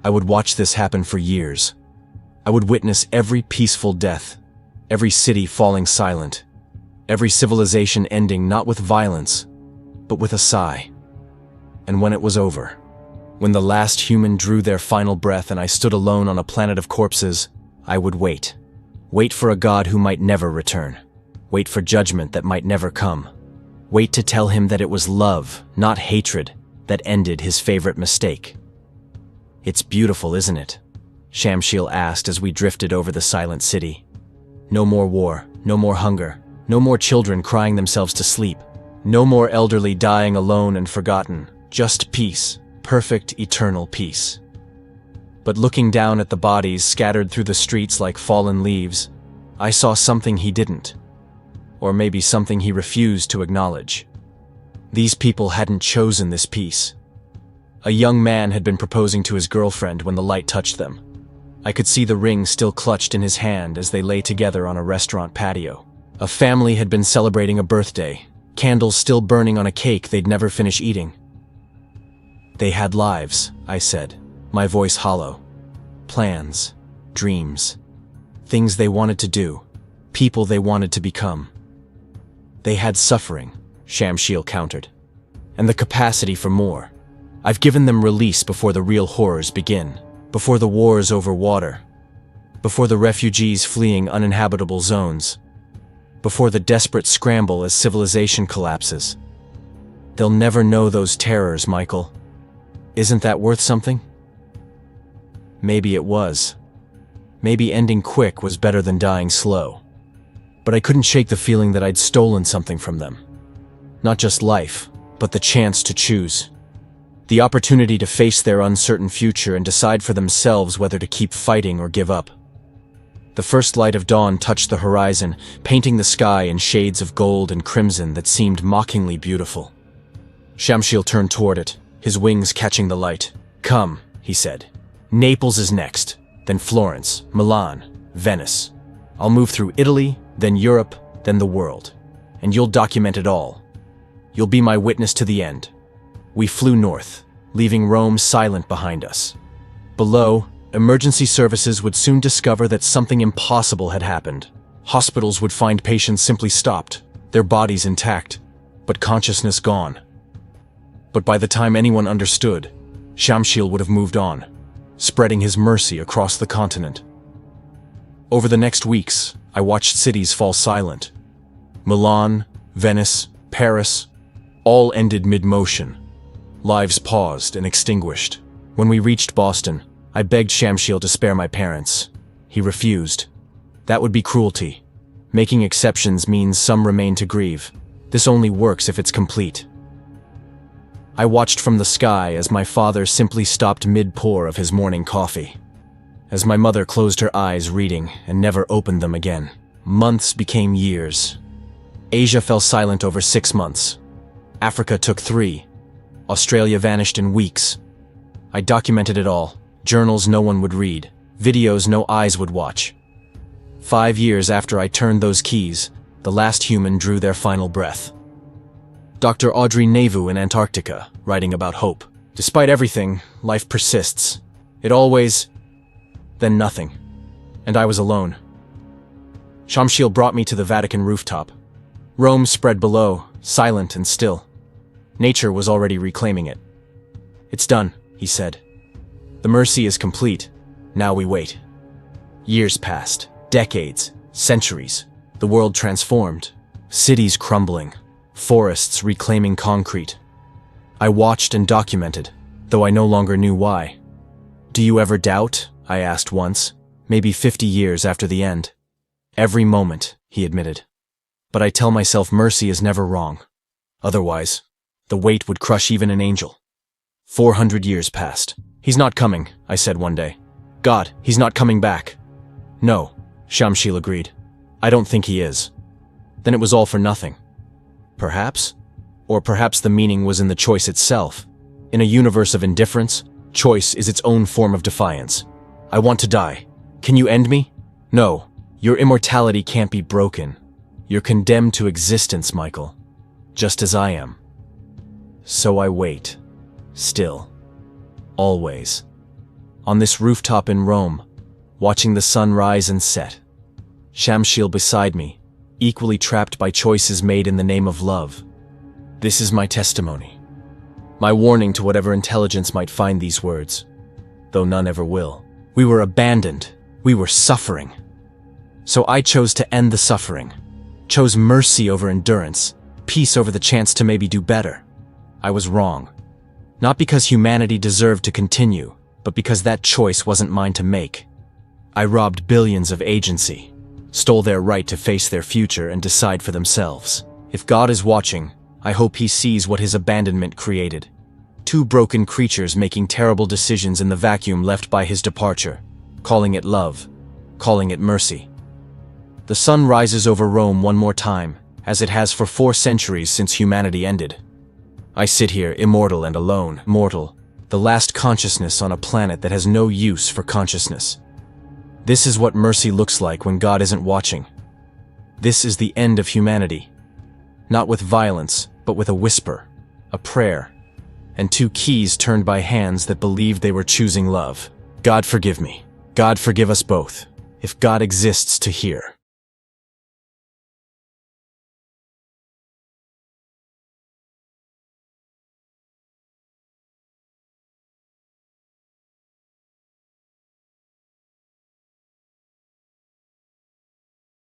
Speaker 1: I would watch this happen for years. I would witness every peaceful death, every city falling silent, every civilization ending not with violence, but with a sigh. And when it was over, when the last human drew their final breath and I stood alone on a planet of corpses, I would wait. Wait for a God who might never return. Wait for judgment that might never come. Wait to tell him that it was love, not hatred, that ended his favorite mistake. "It's beautiful, isn't it?" Shamshiel asked as we drifted over the silent city. No more war, no more hunger, No more children crying themselves to sleep. No more elderly dying alone and forgotten. Just peace. Perfect, eternal peace. But looking down at the bodies scattered through the streets like fallen leaves, I saw something he didn't. Or maybe something he refused to acknowledge. These people hadn't chosen this peace. A young man had been proposing to his girlfriend when the light touched them. I could see the ring still clutched in his hand as they lay together on a restaurant patio. A family had been celebrating a birthday, candles still burning on a cake they'd never finish eating. They had lives, I said, my voice hollow. Plans, dreams, things they wanted to do, people they wanted to become. They had suffering, Shamshiel countered, and the capacity for more. I've given them release before the real horrors begin, before the wars over water, before the refugees fleeing uninhabitable zones, before the desperate scramble as civilization collapses. They'll never know those terrors, Michael. Isn't that worth something? Maybe it was. Maybe ending quick was better than dying slow. But I couldn't shake the feeling that I'd stolen something from them. Not just life, but the chance to choose. The opportunity to face their uncertain future and decide for themselves whether to keep fighting or give up. The first light of dawn touched the horizon, painting the sky in shades of gold and crimson that seemed mockingly beautiful. Shamshiel turned toward it, his wings catching the light. "Come," he said. "Naples is next, then Florence, Milan, Venice. I'll move through Italy, then Europe, then the world. And you'll document it all. You'll be my witness to the end." We flew north, leaving Rome silent behind us. Below, emergency services would soon discover that something impossible had happened. Hospitals would find patients simply stopped, their bodies intact, but consciousness gone. But by the time anyone understood, Shamshiel would have moved on, spreading his mercy across the continent. Over the next weeks, I watched cities fall silent. Milan, Venice, Paris, all ended mid-motion. Lives paused and extinguished. When we reached Boston, I begged Shamshiel to spare my parents. He refused. That would be cruelty. Making exceptions means some remain to grieve. This only works if it's complete. I watched from the sky as my father simply stopped mid-pour of his morning coffee. As my mother closed her eyes reading and never opened them again. Months became years. Asia fell silent over 6 months. Africa took 3. Australia vanished in weeks. I documented it all. Journals no one would read. Videos no eyes would watch. 5 years after I turned those keys, the last human drew their final breath. Dr. Audrey Nauvoo in Antarctica, writing about hope. Despite everything, life persists. It always... Then nothing. And I was alone. Shamshiel brought me to the Vatican rooftop. Rome spread below, silent and still. Nature was already reclaiming it. "It's done," he said. "The mercy is complete. Now we wait." Years passed. Decades. Centuries. The world transformed. Cities crumbling. Forests reclaiming concrete. I watched and documented, though I no longer knew why. "Do you ever doubt?" I asked once, maybe 50 years after the end. "Every moment," he admitted. "But I tell myself mercy is never wrong. Otherwise, the weight would crush even an angel." 400 years passed. "He's not coming," I said one day. "God, he's not coming back." "No," Shamshiel agreed. "I don't think he is." Then it was all for nothing. Perhaps? Or perhaps the meaning was in the choice itself. In a universe of indifference, choice is its own form of defiance. "I want to die. Can you end me?" "No. Your immortality can't be broken. You're condemned to existence, Michael. Just as I am." So I wait. Still. Always. On this rooftop in Rome, watching the sun rise and set. Shamshiel beside me, equally trapped by choices made in the name of love. This is my testimony. My warning to whatever intelligence might find these words, though none ever will. We were abandoned. We were suffering. So I chose to end the suffering. Chose mercy over endurance, peace over the chance to maybe do better. I was wrong. Not because humanity deserved to continue, but because that choice wasn't mine to make. I robbed billions of agency, stole their right to face their future and decide for themselves. If God is watching, I hope he sees what his abandonment created. Two broken creatures making terrible decisions in the vacuum left by his departure, calling it love, calling it mercy. The sun rises over Rome one more time, as it has for 4 centuries since humanity ended. I sit here immortal and alone, mortal, the last consciousness on a planet that has no use for consciousness. This is what mercy looks like when God isn't watching. This is the end of humanity. Not with violence, but with a whisper, a prayer, and 2 keys turned by hands that believed they were choosing love. God forgive me. God forgive us both, if God exists to hear.